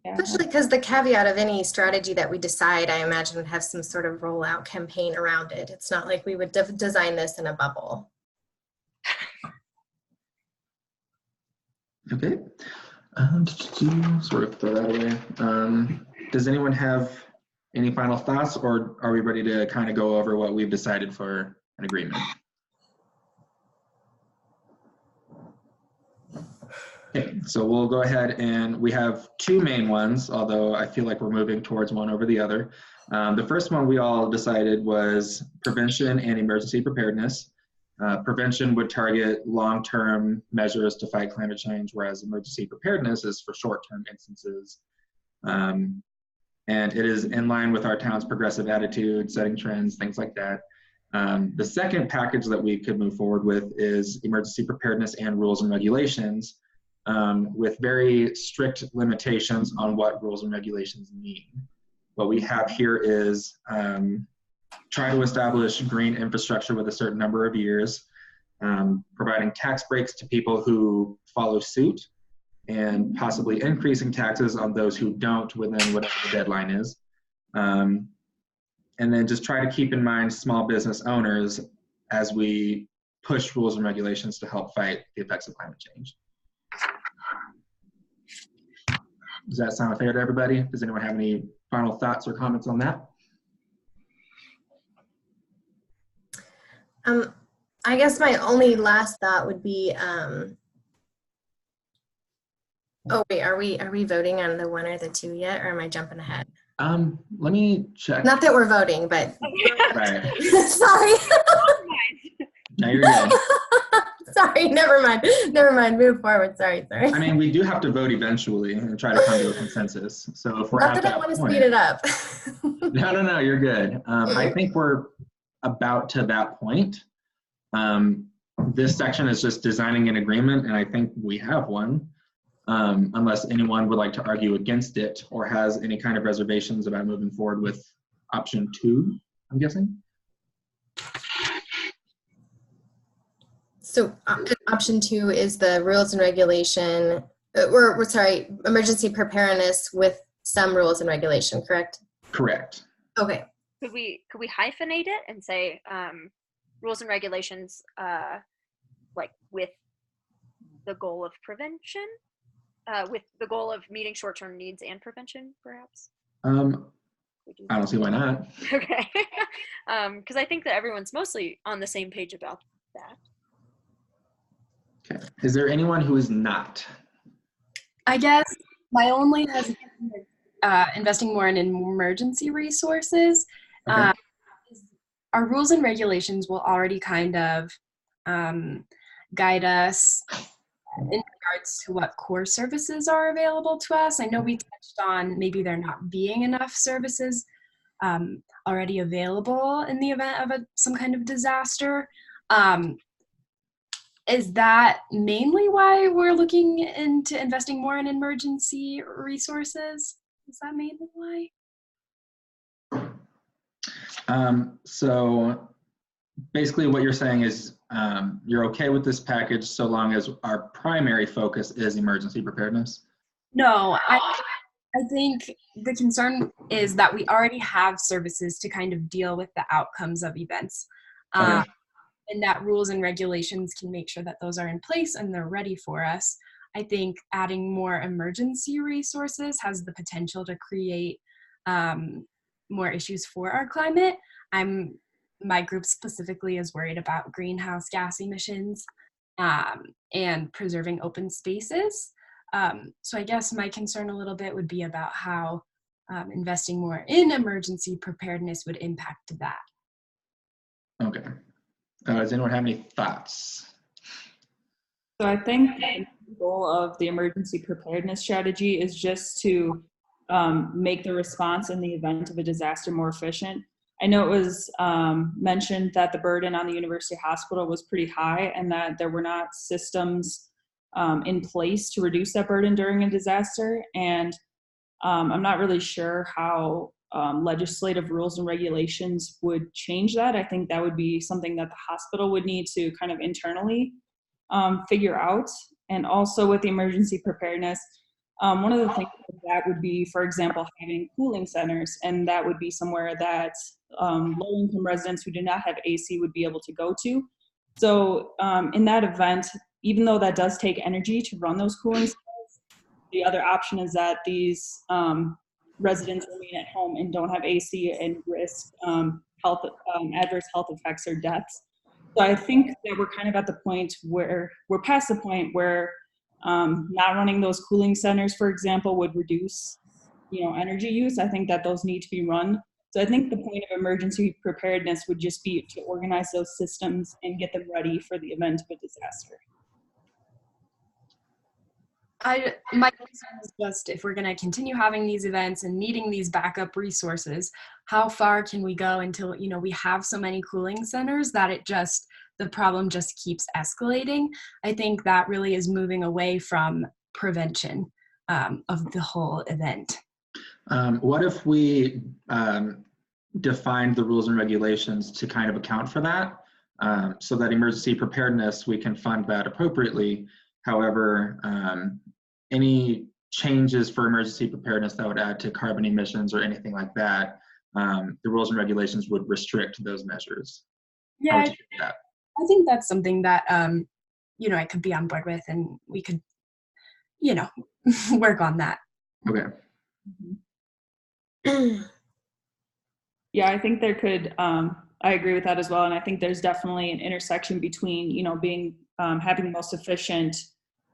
S3: Especially because the caveat of any strategy that we decide, I imagine, would have some sort of rollout campaign around it. It's not like we would design this in a bubble.
S2: Okay. Sort of throw that away. Does anyone have any final thoughts, or are we ready to kind of go over what we've decided for an agreement? Okay, so we'll go ahead, and we have two main ones, although I feel like we're moving towards one over the other. The first one we all decided was prevention and emergency preparedness. Prevention would target long-term measures to fight climate change, whereas emergency preparedness is for short-term instances. And it is in line with our town's progressive attitude, setting trends, things like that. The second package that we could move forward with is emergency preparedness and rules and regulations, with very strict limitations on what rules and regulations mean. What we have here is try to establish green infrastructure with a certain number of years, providing tax breaks to people who follow suit, and possibly increasing taxes on those who don't within whatever the deadline is. And then just try to keep in mind small business owners as we push rules and regulations to help fight the effects of climate change. Does that sound fair to everybody? Does anyone have any final thoughts or comments on that?
S3: I guess my only last thought would be, oh wait, are we voting on the one or the two yet, or am I jumping ahead?
S2: Let me check.
S3: Not that we're voting, but
S2: Right.
S3: sorry.
S2: No, you're good.
S3: Sorry, never mind, move forward, sorry.
S2: I mean, we do have to vote eventually and try to come to a consensus. So if we're
S3: Not
S2: at
S3: that I
S2: that
S3: want to
S2: point,
S3: speed it up.
S2: no, you're good. I think we're about to that point. This section is just designing an agreement, and I think we have one, unless anyone would like to argue against it or has any kind of reservations about moving forward with option 2, I'm guessing.
S3: So option 2 is the rules and regulation, we're sorry, emergency preparedness with some rules and regulation, correct?
S2: Correct.
S3: Okay.
S6: Could we hyphenate it and say rules and regulations like with the goal of prevention, with the goal of meeting short-term needs and prevention, perhaps?
S2: I don't see why not.
S6: Okay. Because I think that everyone's mostly on the same page about that.
S2: Okay. Is there anyone who is not?
S7: I guess my only hesitation is investing more in emergency resources.
S2: Okay.
S7: Our rules and regulations will already kind of guide us in regards to what core services are available to us. I know we touched on maybe there not being enough services already available in the event of some kind of disaster. Is that mainly why we're looking into investing more in emergency resources? Is that mainly why?
S2: So basically what you're saying is you're okay with this package so long as our primary focus is emergency preparedness?
S7: No, I think the concern is that we already have services to kind of deal with the outcomes of events.
S2: Okay.
S7: And that rules and regulations can make sure that those are in place and they're ready for us. I think adding more emergency resources has the potential to create more issues for our climate. I'm my group specifically is worried about greenhouse gas emissions and preserving open spaces. So I guess my concern a little bit would be about how investing more in emergency preparedness would impact that.
S2: Okay. Does anyone have any thoughts?
S4: So I think the goal of the emergency preparedness strategy is just to make the response in the event of a disaster more efficient. I know it was mentioned that the burden on the university hospital was pretty high and that there were not systems in place to reduce that burden during a disaster. And I'm not really sure how legislative rules and regulations would change that. I think that would be something that the hospital would need to kind of internally figure out. And also with the emergency preparedness, one of the things that would be, for example, having cooling centers, and that would be somewhere that low-income residents who do not have AC would be able to go to. So in that event, even though that does take energy to run those cooling centers, the other option is that these residents remain at home and don't have AC and risk adverse health effects or deaths. So I think that we're kind of at the point where we're past the point where not running those cooling centers, for example, would reduce, energy use. I think that those need to be run. So I think the point of emergency preparedness would just be to organize those systems and get them ready for the event of a disaster.
S7: My concern is just if we're going to continue having these events and needing these backup resources, how far can we go until, we have so many cooling centers that the problem just keeps escalating? I think that really is moving away from prevention of the whole event.
S2: What if we defined the rules and regulations to kind of account for that, so that emergency preparedness, we can fund that appropriately. However, any changes for emergency preparedness that would add to carbon emissions or anything like that, the rules and regulations would restrict those measures.
S7: Yeah, I think that's something that, I could be on board with, and we could, work on that.
S2: Okay.
S4: Yeah, I think there could, I agree with that as well. And I think there's definitely an intersection between, having the most efficient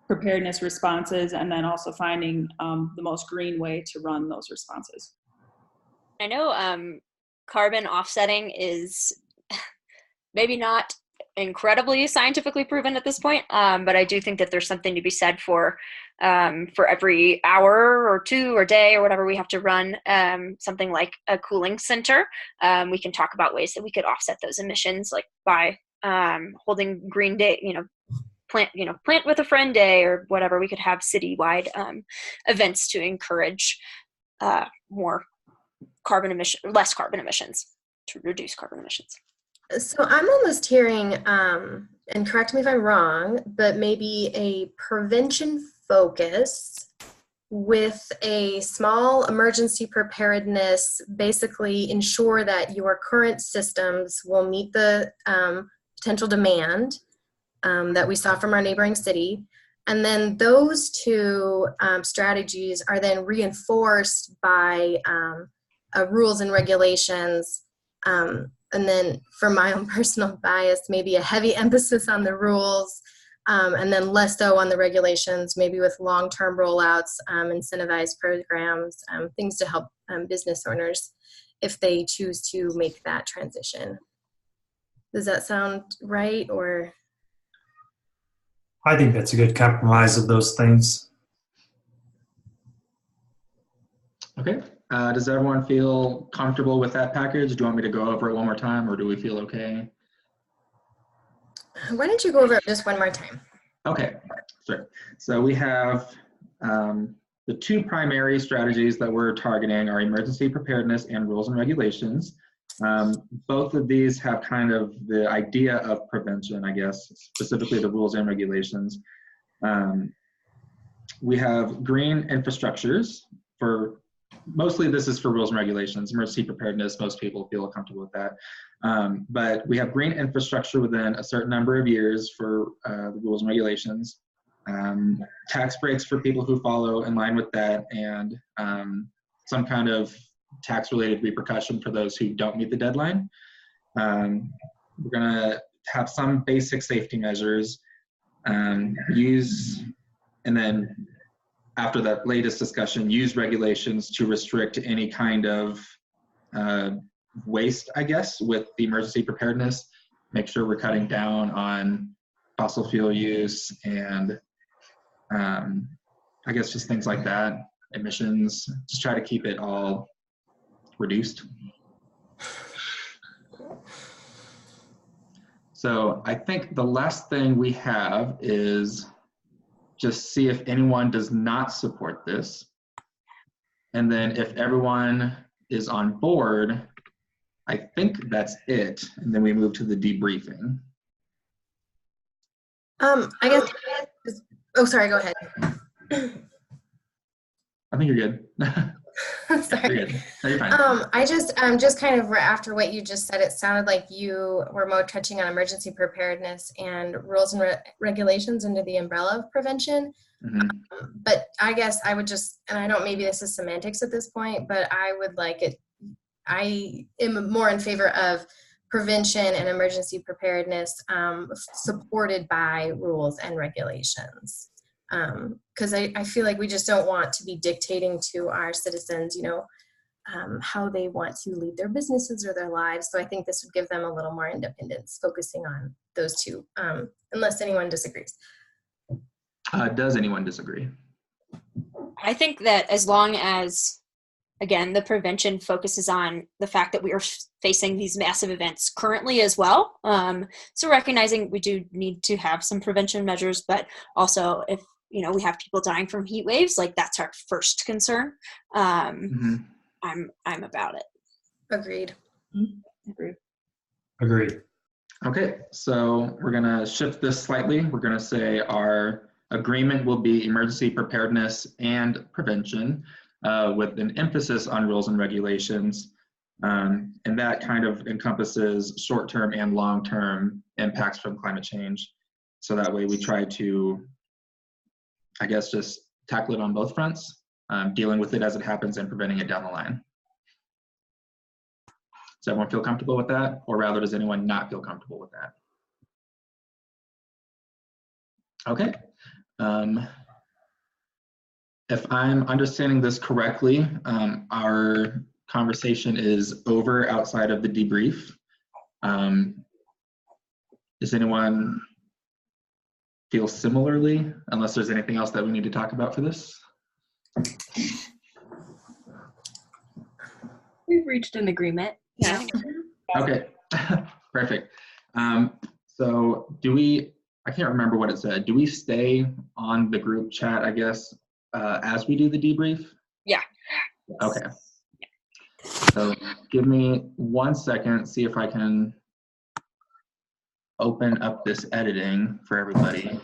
S4: preparedness responses and then also finding the most green way to run those responses.
S6: I know carbon offsetting is maybe not incredibly scientifically proven at this point, but I do think that there's something to be said for every hour or two or day or whatever we have to run something like a cooling center. We can talk about ways that we could offset those emissions, like by holding green day, plant with a friend day or whatever. We could have citywide events to encourage less carbon emissions, to reduce carbon emissions.
S3: So I'm almost hearing, and correct me if I'm wrong, but maybe a prevention focus with a small emergency preparedness, basically ensure that your current systems will meet the potential demand that we saw from our neighboring city. And then those two strategies are then reinforced by rules and regulations. And then for my own personal bias, maybe a heavy emphasis on the rules and then less so on the regulations, maybe with long-term rollouts, incentivized programs, things to help business owners if they choose to make that transition. Does that sound right, or?
S5: I think that's a good compromise of those things.
S2: Okay. Does everyone feel comfortable with that package? Do you want me to go over it one more time, or do we feel okay?
S3: Why don't you go over it just one more time? Okay.
S2: Sure. So we have the two primary strategies that we're targeting are emergency preparedness and rules and regulations. Both of these have kind of the idea of prevention, I guess, specifically the rules and regulations. We have green infrastructures for, mostly this is for rules and regulations. Emergency preparedness, most people feel comfortable with that. But we have green infrastructure within a certain number of years for the rules and regulations. Tax breaks for people who follow in line with that, and some kind of tax-related repercussion for those who don't meet the deadline. We're going to have some basic safety measures, and then after that latest discussion, use regulations to restrict any kind of waste, I guess, with the emergency preparedness. Make sure we're cutting down on fossil fuel use and I guess just things like that, emissions, just try to keep it all reduced. So I think the last thing we have is just see if anyone does not support this. And then if everyone is on board, I think that's it. And then we move to the debriefing.
S3: I guess, oh, sorry, go ahead.
S2: I think you're good.
S3: Sorry.
S2: You're good. No, you're fine.
S3: I just kind of after what you just said, it sounded like you were more touching on emergency preparedness and rules and regulations under the umbrella of prevention.
S2: Mm-hmm.
S3: But I guess I would just, and I don't, maybe this is semantics at this point, but I would like it, I am more in favor of prevention and emergency preparedness supported by rules and regulations. Because I feel like we just don't want to be dictating to our citizens, you know, how they want to lead their businesses or their lives. So I think this would give them a little more independence, focusing on those two, unless anyone disagrees.
S2: Does anyone disagree?
S6: I think that as long as, again, the prevention focuses on the fact that we are facing these massive events currently as well. So recognizing we do need to have some prevention measures, but also if, you know, we have people dying from heat waves, like that's our first concern. I'm about it.
S3: Agreed.
S5: Agreed.
S2: Okay, so we're gonna shift this slightly. We're gonna say our agreement will be emergency preparedness and prevention with an emphasis on rules and regulations. And that kind of encompasses short-term and long-term impacts from climate change. So that way we try to, I guess, just tackle it on both fronts, dealing with it as it happens and preventing it down the line. Does everyone feel comfortable with that? Or rather, does anyone not feel comfortable with that? Okay. If I'm understanding this correctly, our conversation is over outside of the debrief. Does anyone feel similarly, unless there's anything else that we need to talk about for this?
S7: We've reached an agreement.
S6: Yeah.
S2: Okay, perfect. So do we, I can't remember what it said. Do we stay on the group chat, I guess, as we do the debrief?
S6: Yeah.
S2: Okay. So give me 1 second, see if I can open up this editing for everybody.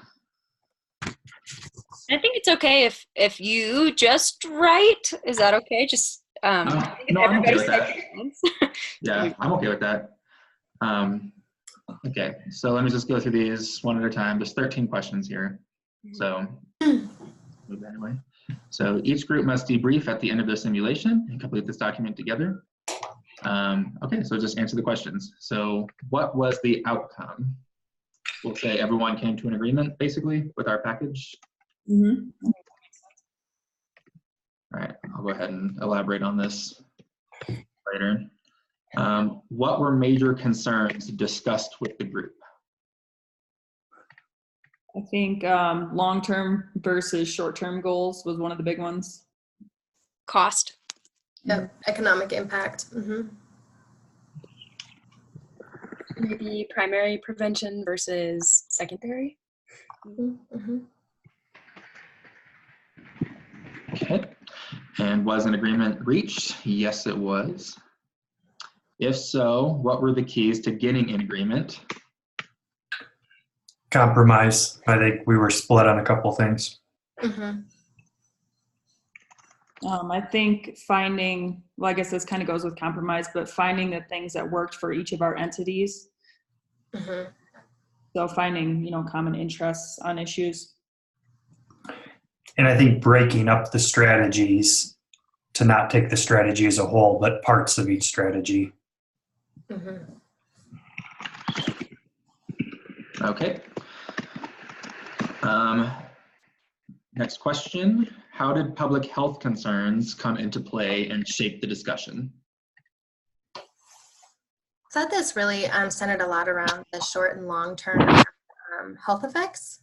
S6: I think it's okay if you just write. Is that okay? Just
S2: No, I'm okay with that. Yeah, I'm okay with that. Okay, so let me just go through these one at a time. There's 13 questions here. So move that away. So each group must debrief at the end of their simulation and complete this document together. Okay, so just answer the questions. So what was the outcome? We'll say everyone came to an agreement, basically, with our package.
S4: Mm-hmm.
S2: All right, I'll go ahead and elaborate on this later. What were major concerns discussed with the group?
S4: I think long-term versus short-term goals was one of the big ones.
S6: Cost.
S3: Yep. Economic impact. Mm-hmm.
S7: Maybe primary prevention versus secondary.
S3: Mm-hmm.
S2: Okay, and was an agreement reached? Yes, it was. If so, what were the keys to getting an agreement?
S5: Compromise. I think we were split on a couple things.
S3: Mm-hmm.
S4: I think finding, well, I guess this kind of goes with compromise, but finding the things that worked for each of our entities.
S3: Mm-hmm.
S4: So finding, you know, common interests on issues.
S5: And I think breaking up the strategies to not take the strategy as a whole, but parts of each strategy.
S3: Mm-hmm.
S2: Okay. Next question. How did public health concerns come into play and shape the discussion?
S3: I thought this really centered a lot around the short and long-term health effects.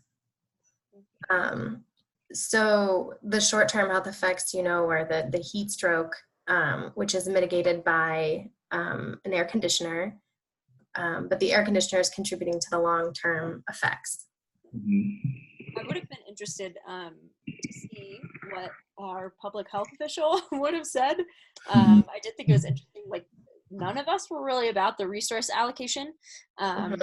S3: So the short-term health effects, you know, are the heat stroke, which is mitigated by an air conditioner, but the air conditioner is contributing to the long-term effects.
S6: I would have been interested to see what our public health official would have said. I did think it was interesting, like none of us were really about the resource allocation. And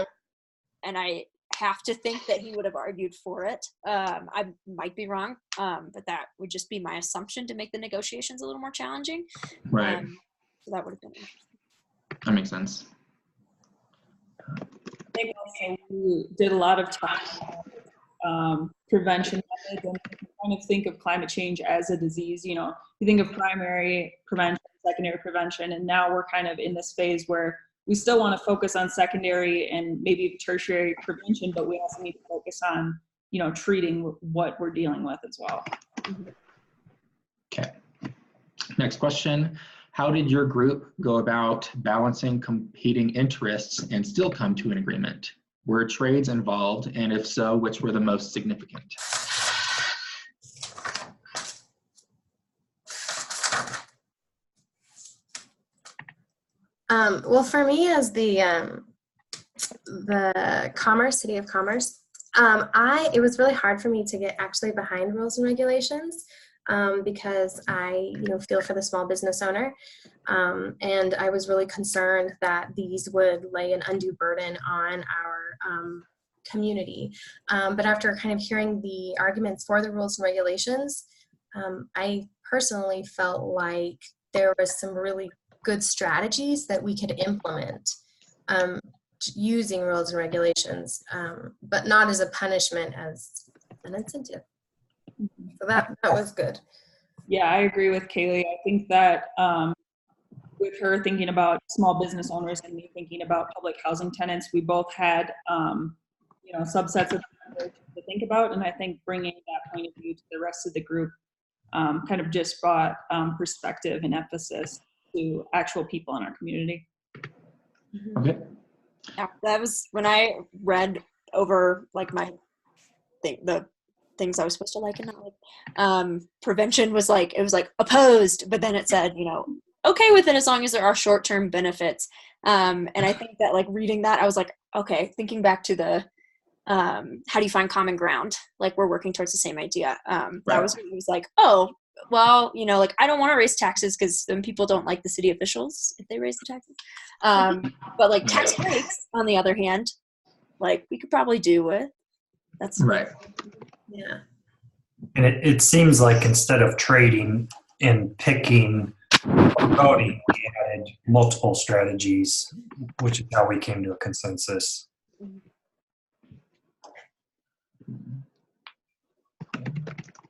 S6: I have to think that he would have argued for it. I might be wrong, but that would just be my assumption to make the negotiations a little more challenging.
S2: Right.
S6: So that would have been interesting.
S2: That makes sense.
S4: I think also we did a lot of time prevention methods, and kind of think of climate change as a disease. You know, you think of primary prevention, secondary prevention, and now we're kind of in this phase where we still want to focus on secondary and maybe tertiary prevention, but we also need to focus on, you know, treating what we're dealing with as well.
S2: Okay. Next question. How did your group go about balancing competing interests and still come to an agreement? Were trades involved, and if so, which were the most significant?
S3: Well, for me as the City of Commerce, it was really hard for me to get actually behind rules and regulations because I, feel for the small business owner, and I was really concerned that these would lay an undue burden on our community. But after kind of hearing the arguments for the rules and regulations, I personally felt like there was some really good strategies that we could implement using rules and regulations, but not as a punishment, as an incentive. So that was good.
S4: Yeah, I agree with Kaylee. I think that with her thinking about small business owners and me thinking about public housing tenants, we both had, subsets of to think about. And I think bringing that point of view to the rest of the group kind of just brought perspective and emphasis to actual people in our community.
S2: Okay.
S6: Yeah, that was when I read over like the things I was supposed to like and not like. Prevention was like, it was like opposed, but then it said, okay with it as long as there are short-term benefits. And I think that like reading that, I was like, okay, thinking back to the how do you find common ground? Like we're working towards the same idea. That was when it was like, oh, well, like I don't want to raise taxes because then people don't like the city officials if they raise the taxes. But like tax breaks, on the other hand, like we could probably do with. That's
S2: right.
S3: Yeah.
S5: And it seems like instead of trading and picking or voting, we added multiple strategies, which is how we came to a consensus.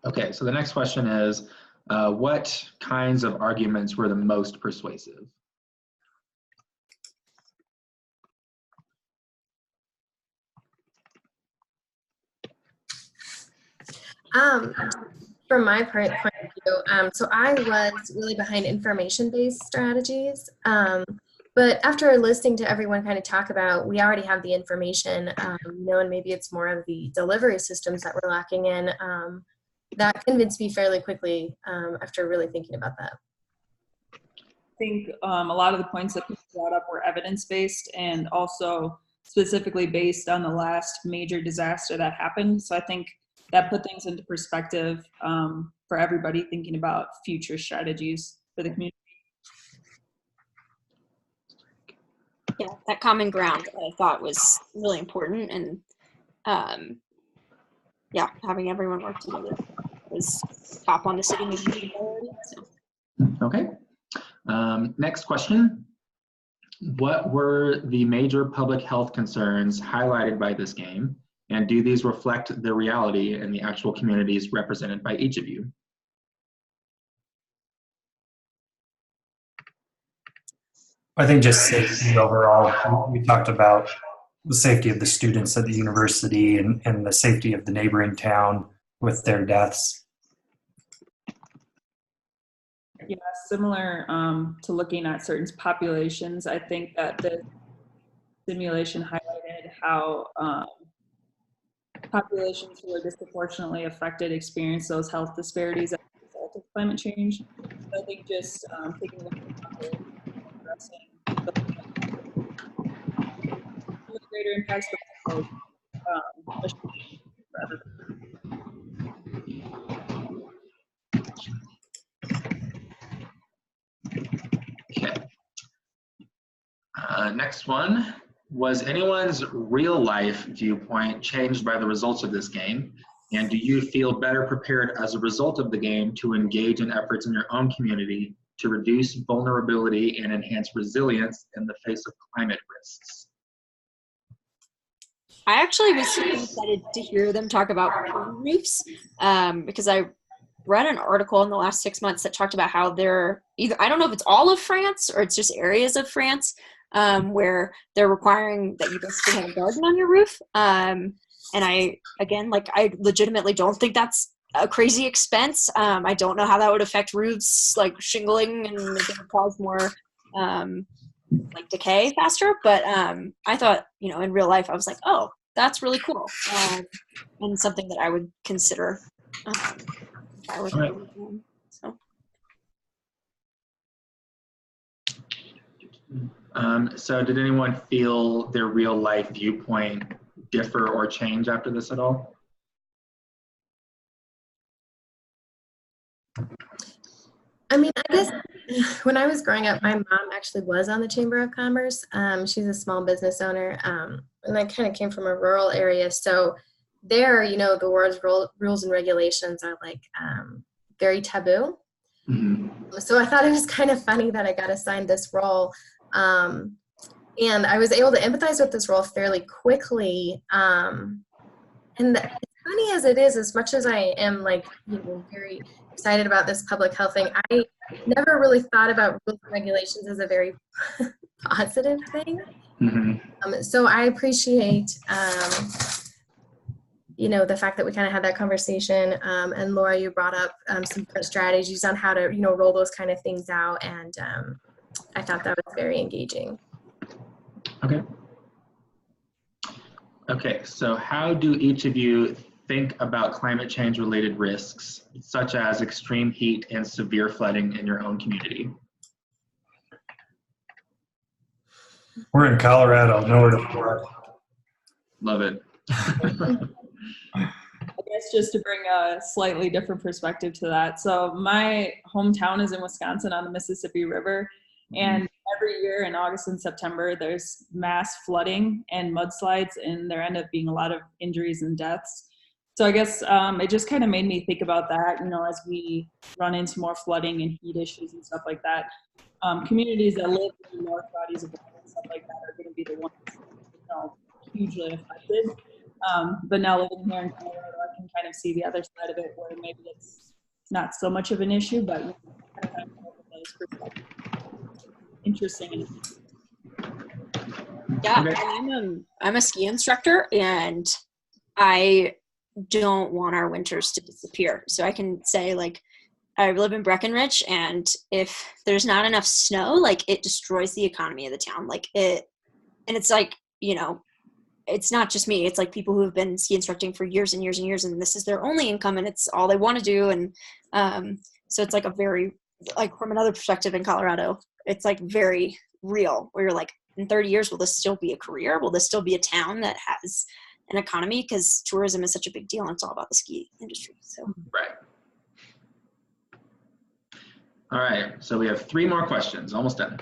S2: Okay, so the next question is, what kinds of arguments were the most persuasive?
S3: From my point of view, so I was really behind information-based strategies. But after listening to everyone kind of talk about, we already have the information, and maybe it's more of the delivery systems that we're lacking in. That convinced me fairly quickly after really thinking about that.
S4: I think a lot of the points that people brought up were evidence-based and also specifically based on the last major disaster that happened. So I think that put things into perspective for everybody thinking about future strategies for the community.
S6: Yeah, that common ground that I thought was really important, and having everyone work together was top on the city meeting priority. So.
S2: Okay. Next question. What were the major public health concerns highlighted by this game, and do these reflect the reality in the actual communities represented by each of you?
S5: I think just safety overall. We talked about the safety of the students at the university and the safety of the neighboring town with their deaths.
S4: Yeah, similar to looking at certain populations, I think that the simulation highlighted how populations who are disproportionately affected experience those health disparities as a result of climate change. So I think just taking a look at the population and addressing the greater impacts, but also rather
S2: Okay. Next one. Was anyone's real life viewpoint changed by the results of this game? And do you feel better prepared as a result of the game to engage in efforts in your own community to reduce vulnerability and enhance resilience in the face of climate risks?
S6: I actually was super excited to hear them talk about coral reefs because I read an article in the last 6 months that talked about how they're either, I don't know if it's all of France or it's just areas of France where they're requiring that you basically have a garden on your roof. And I legitimately don't think that's a crazy expense. I don't know how that would affect roofs, like shingling, and if it would cause more like decay faster. But I thought, in real life, I was like, oh, that's really cool. And something that I would consider if I were
S2: Right.
S6: so.
S2: So did anyone feel their real life viewpoint differ or change after this at all?
S3: I mean, I guess when I was growing up, my mom actually was on the Chamber of Commerce. She's a small business owner, and I kind of came from a rural area. So there, the word's rules and regulations are like very taboo.
S2: Mm-hmm.
S3: So I thought it was kind of funny that I got assigned this role. And I was able to empathize with this role fairly quickly. And as funny as it is, as much as I am very excited about this public health thing, I never really thought about rules and regulations as a very positive thing.
S2: Mm-hmm.
S3: So I appreciate, the fact that we kind of had that conversation. And Laura, you brought up some different strategies on how to, roll those kind of things out. And I thought that was very engaging.
S2: Okay, so how do each of you think about climate change related risks, such as extreme heat and severe flooding in your own community?
S5: We're in Colorado, nowhere to flood.
S2: Love it.
S4: I guess just to bring a slightly different perspective to that. So my hometown is in Wisconsin on the Mississippi River, and every year in August and September, there's mass flooding and mudslides, and there end up being a lot of injuries and deaths. So I guess it just kind of made me think about that, as we run into more flooding and heat issues and stuff like that. Communities that live in the north bodies of water and stuff like that are going to be the ones, hugely affected. But now living here in Colorado, I can kind of see the other side of it, where maybe it's not so much of an issue, but kind of have those perspectives. Interesting.
S6: Yeah,
S2: Okay.
S6: and I'm a ski instructor, and I don't want our winters to disappear. So I can say, I live in Breckenridge, and if there's not enough snow, it destroys the economy of the town. And it's it's not just me. It's people who have been ski instructing for years and years and years, and this is their only income, and it's all they want to do. And so it's a very, from another perspective in Colorado, it's very real, where you're in 30 years, will this still be a career? Will this still be a town that has an economy? Because tourism is such a big deal, and it's all about the ski industry. So
S2: Right. All right, so we have 3 more questions, almost done.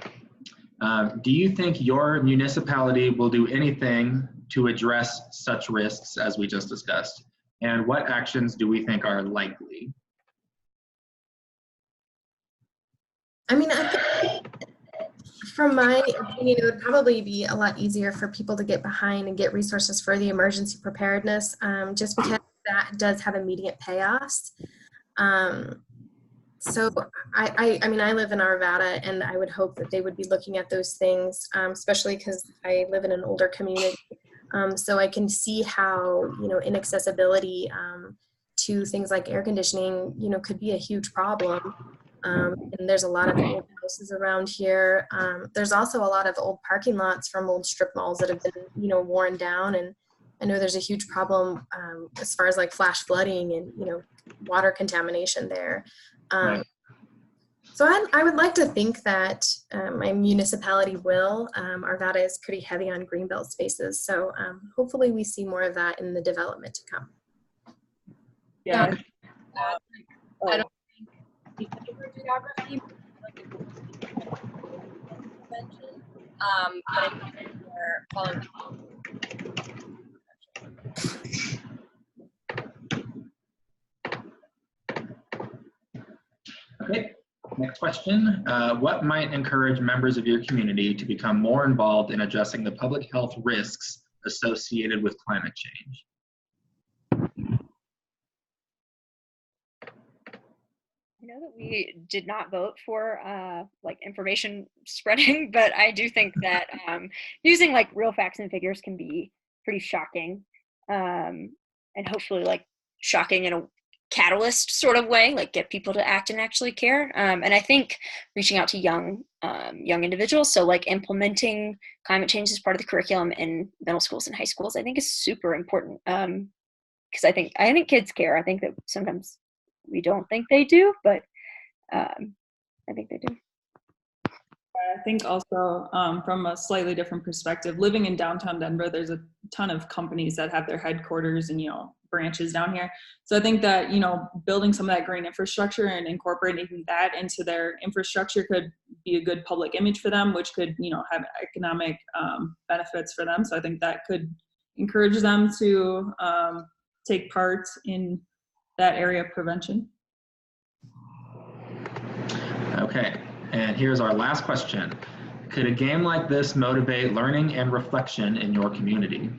S2: Do you think your municipality will do anything to address such risks as we just discussed? And what actions do we think are likely?
S3: I mean, I think, from my opinion, it would probably be a lot easier for people to get behind and get resources for the emergency preparedness, just because that does have immediate payoffs. So I mean, I live in Arvada, and I would hope that they would be looking at those things, especially because I live in an older community. So I can see how, inaccessibility to things like air conditioning, could be a huge problem. And there's a lot of old houses around here. There's also a lot of old parking lots from old strip malls that have been, worn down. And I know there's a huge problem as far as like flash flooding and, water contamination there.
S2: Right.
S3: So I would like to think that my municipality will. Arvada is pretty heavy on greenbelt spaces. So hopefully we see more of that in the development to come.
S4: Yeah.
S7: I don't think because of our geography, like a convention, but I think we're following.
S2: Okay, next question. What might encourage members of your community to become more involved in addressing the public health risks associated with climate change?
S6: I know that we did not vote for like information spreading, but I do think that using like real facts and figures can be pretty shocking, and hopefully like shocking in a catalyst sort of way, like get people to act and actually care. And I think reaching out to young individuals, so like implementing climate change as part of the curriculum in middle schools and high schools, I think is super important. Because I think kids care. I think that sometimes we don't think they do, but I think they do.
S4: I think also from a slightly different perspective, living in downtown Denver, there's a ton of companies that have their headquarters and, branches down here. So I think that, building some of that green infrastructure and incorporating that into their infrastructure could be a good public image for them, which could, have economic benefits for them. So I think that could encourage them to take part in that area of prevention.
S2: Okay, and here's our last question. Could a game like this motivate learning and reflection in your community?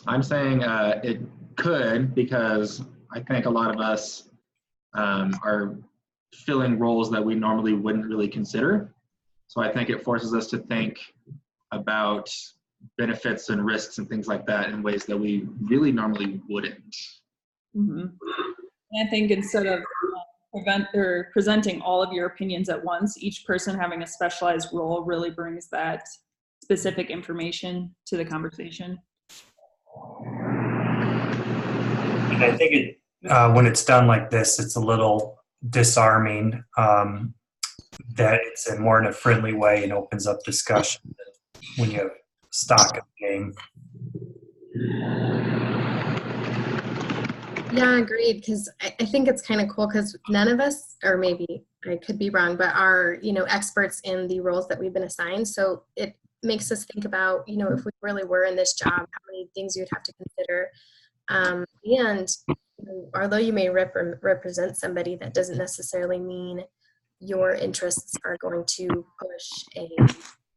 S2: I'm saying it could, because I think a lot of us are filling roles that we normally wouldn't really consider. So I think it forces us to think about benefits and risks and things like that in ways that we really normally wouldn't.
S4: Mm-hmm. And I think instead of presenting all of your opinions at once, each person having a specialized role really brings that specific information to the conversation.
S5: And I think it, when it's done like this, it's a little disarming, that it's more in a friendly way and opens up discussion when you have stock of the game.
S3: Yeah, agreed. Because I think it's kind of cool because none of us, or maybe I could be wrong, but are, experts in the roles that we've been assigned. So it makes us think about, if we really were in this job, how many things you'd have to consider. And although you may represent somebody, that doesn't necessarily mean your interests are going to push a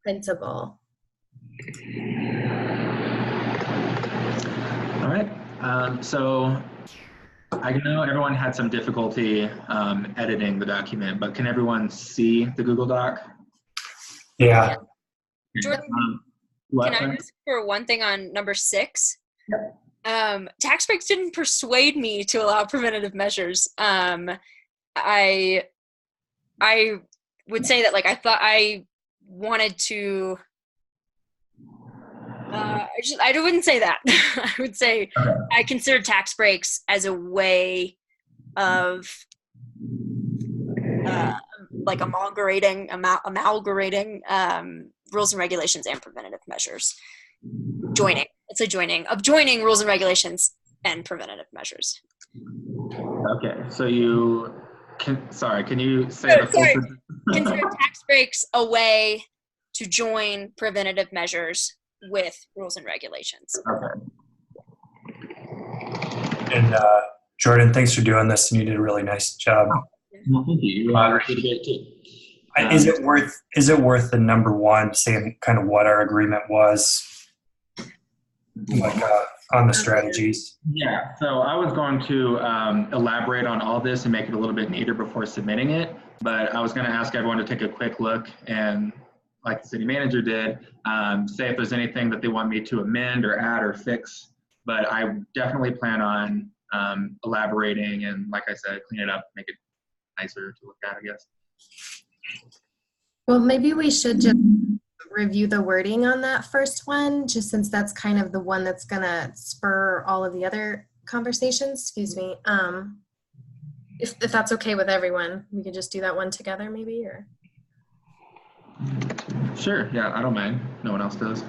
S3: principle.
S2: All right, so I know everyone had some difficulty editing the document, but can everyone see the Google Doc?
S5: Yeah.
S6: Jordan,
S2: What?
S6: can I ask for one thing on number 6?
S2: Yep.
S6: Tax breaks didn't persuade me to allow preventative measures. I would say that, like, I thought I wanted to. I wouldn't say that. I would say I considered tax breaks as a way of like amalgamating rules and regulations and preventative measures. Joining rules and regulations and preventative measures.
S2: Okay, so you can you say the full sentence?
S6: Consider tax breaks a way to join preventative measures with rules and regulations.
S2: Okay.
S5: And Jordan, thanks for doing this, and you did a really nice job.
S2: Well, thank you. You did great too.
S5: Is it worth the number 1 saying kind of what our agreement was? like on the strategies.
S2: Yeah, so I was going to elaborate on all this and make it a little bit neater before submitting it, but I was going to ask everyone to take a quick look and, like the city manager did, say if there's anything that they want me to amend or add or fix. But I definitely plan on elaborating and, like I said, clean it up, make it nicer to look at, I guess.
S3: Well, maybe we should just review the wording on that first one, just since that's kind of the one that's gonna spur all of the other conversations. Excuse me. If that's okay with everyone, we could just do that one together, maybe, or.
S2: Sure, yeah, I don't mind. No one else does.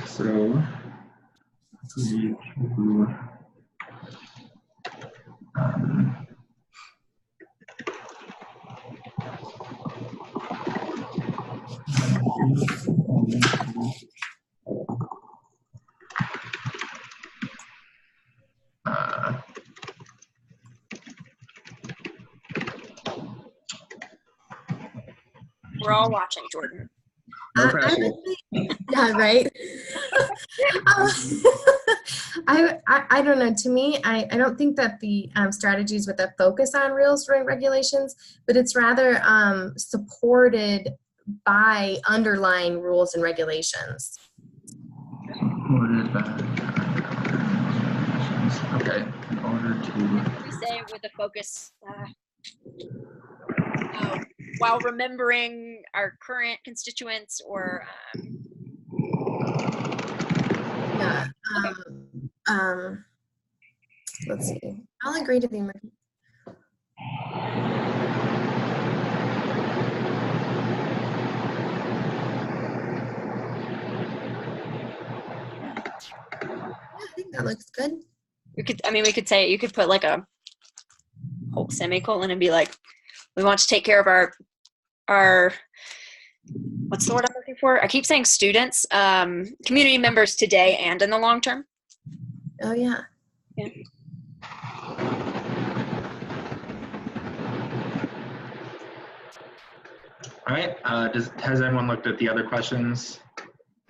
S2: So,
S6: We're all watching, Jordan.
S2: no pressure.
S3: Yeah, right. I don't know. To me, I don't think that the strategies with a focus on rules and regulations, but it's rather supported by underlying rules and regulations.
S2: Okay, in order to.
S6: We say with a focus while remembering our current constituents or
S3: Yeah. Let's see. I'll agree to the emergency. I think that looks good.
S6: we could say, you could put like a whole semicolon and be like, we want to take care of our what's the word I'm looking for? I keep saying students, community members today and in the long term.
S3: Oh yeah.
S6: Yeah.
S2: All right, has everyone looked at the other questions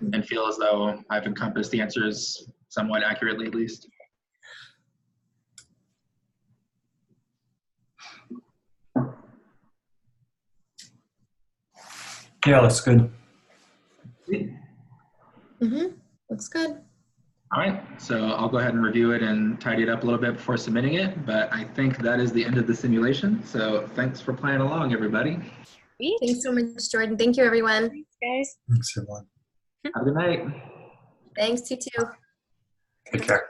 S2: and feel as though I've encompassed the answers somewhat accurately at least?
S5: Yeah, looks good.
S3: Mm-hmm. Looks good.
S2: All right, so I'll go ahead and review it and tidy it up a little bit before submitting it, but I think that is the end of the simulation. So thanks for playing along, everybody.
S3: Thanks so much, Jordan. Thank you, everyone.
S6: Thanks, guys.
S5: Thanks, everyone.
S2: Have a good night.
S3: Thanks, you too.
S5: Take care.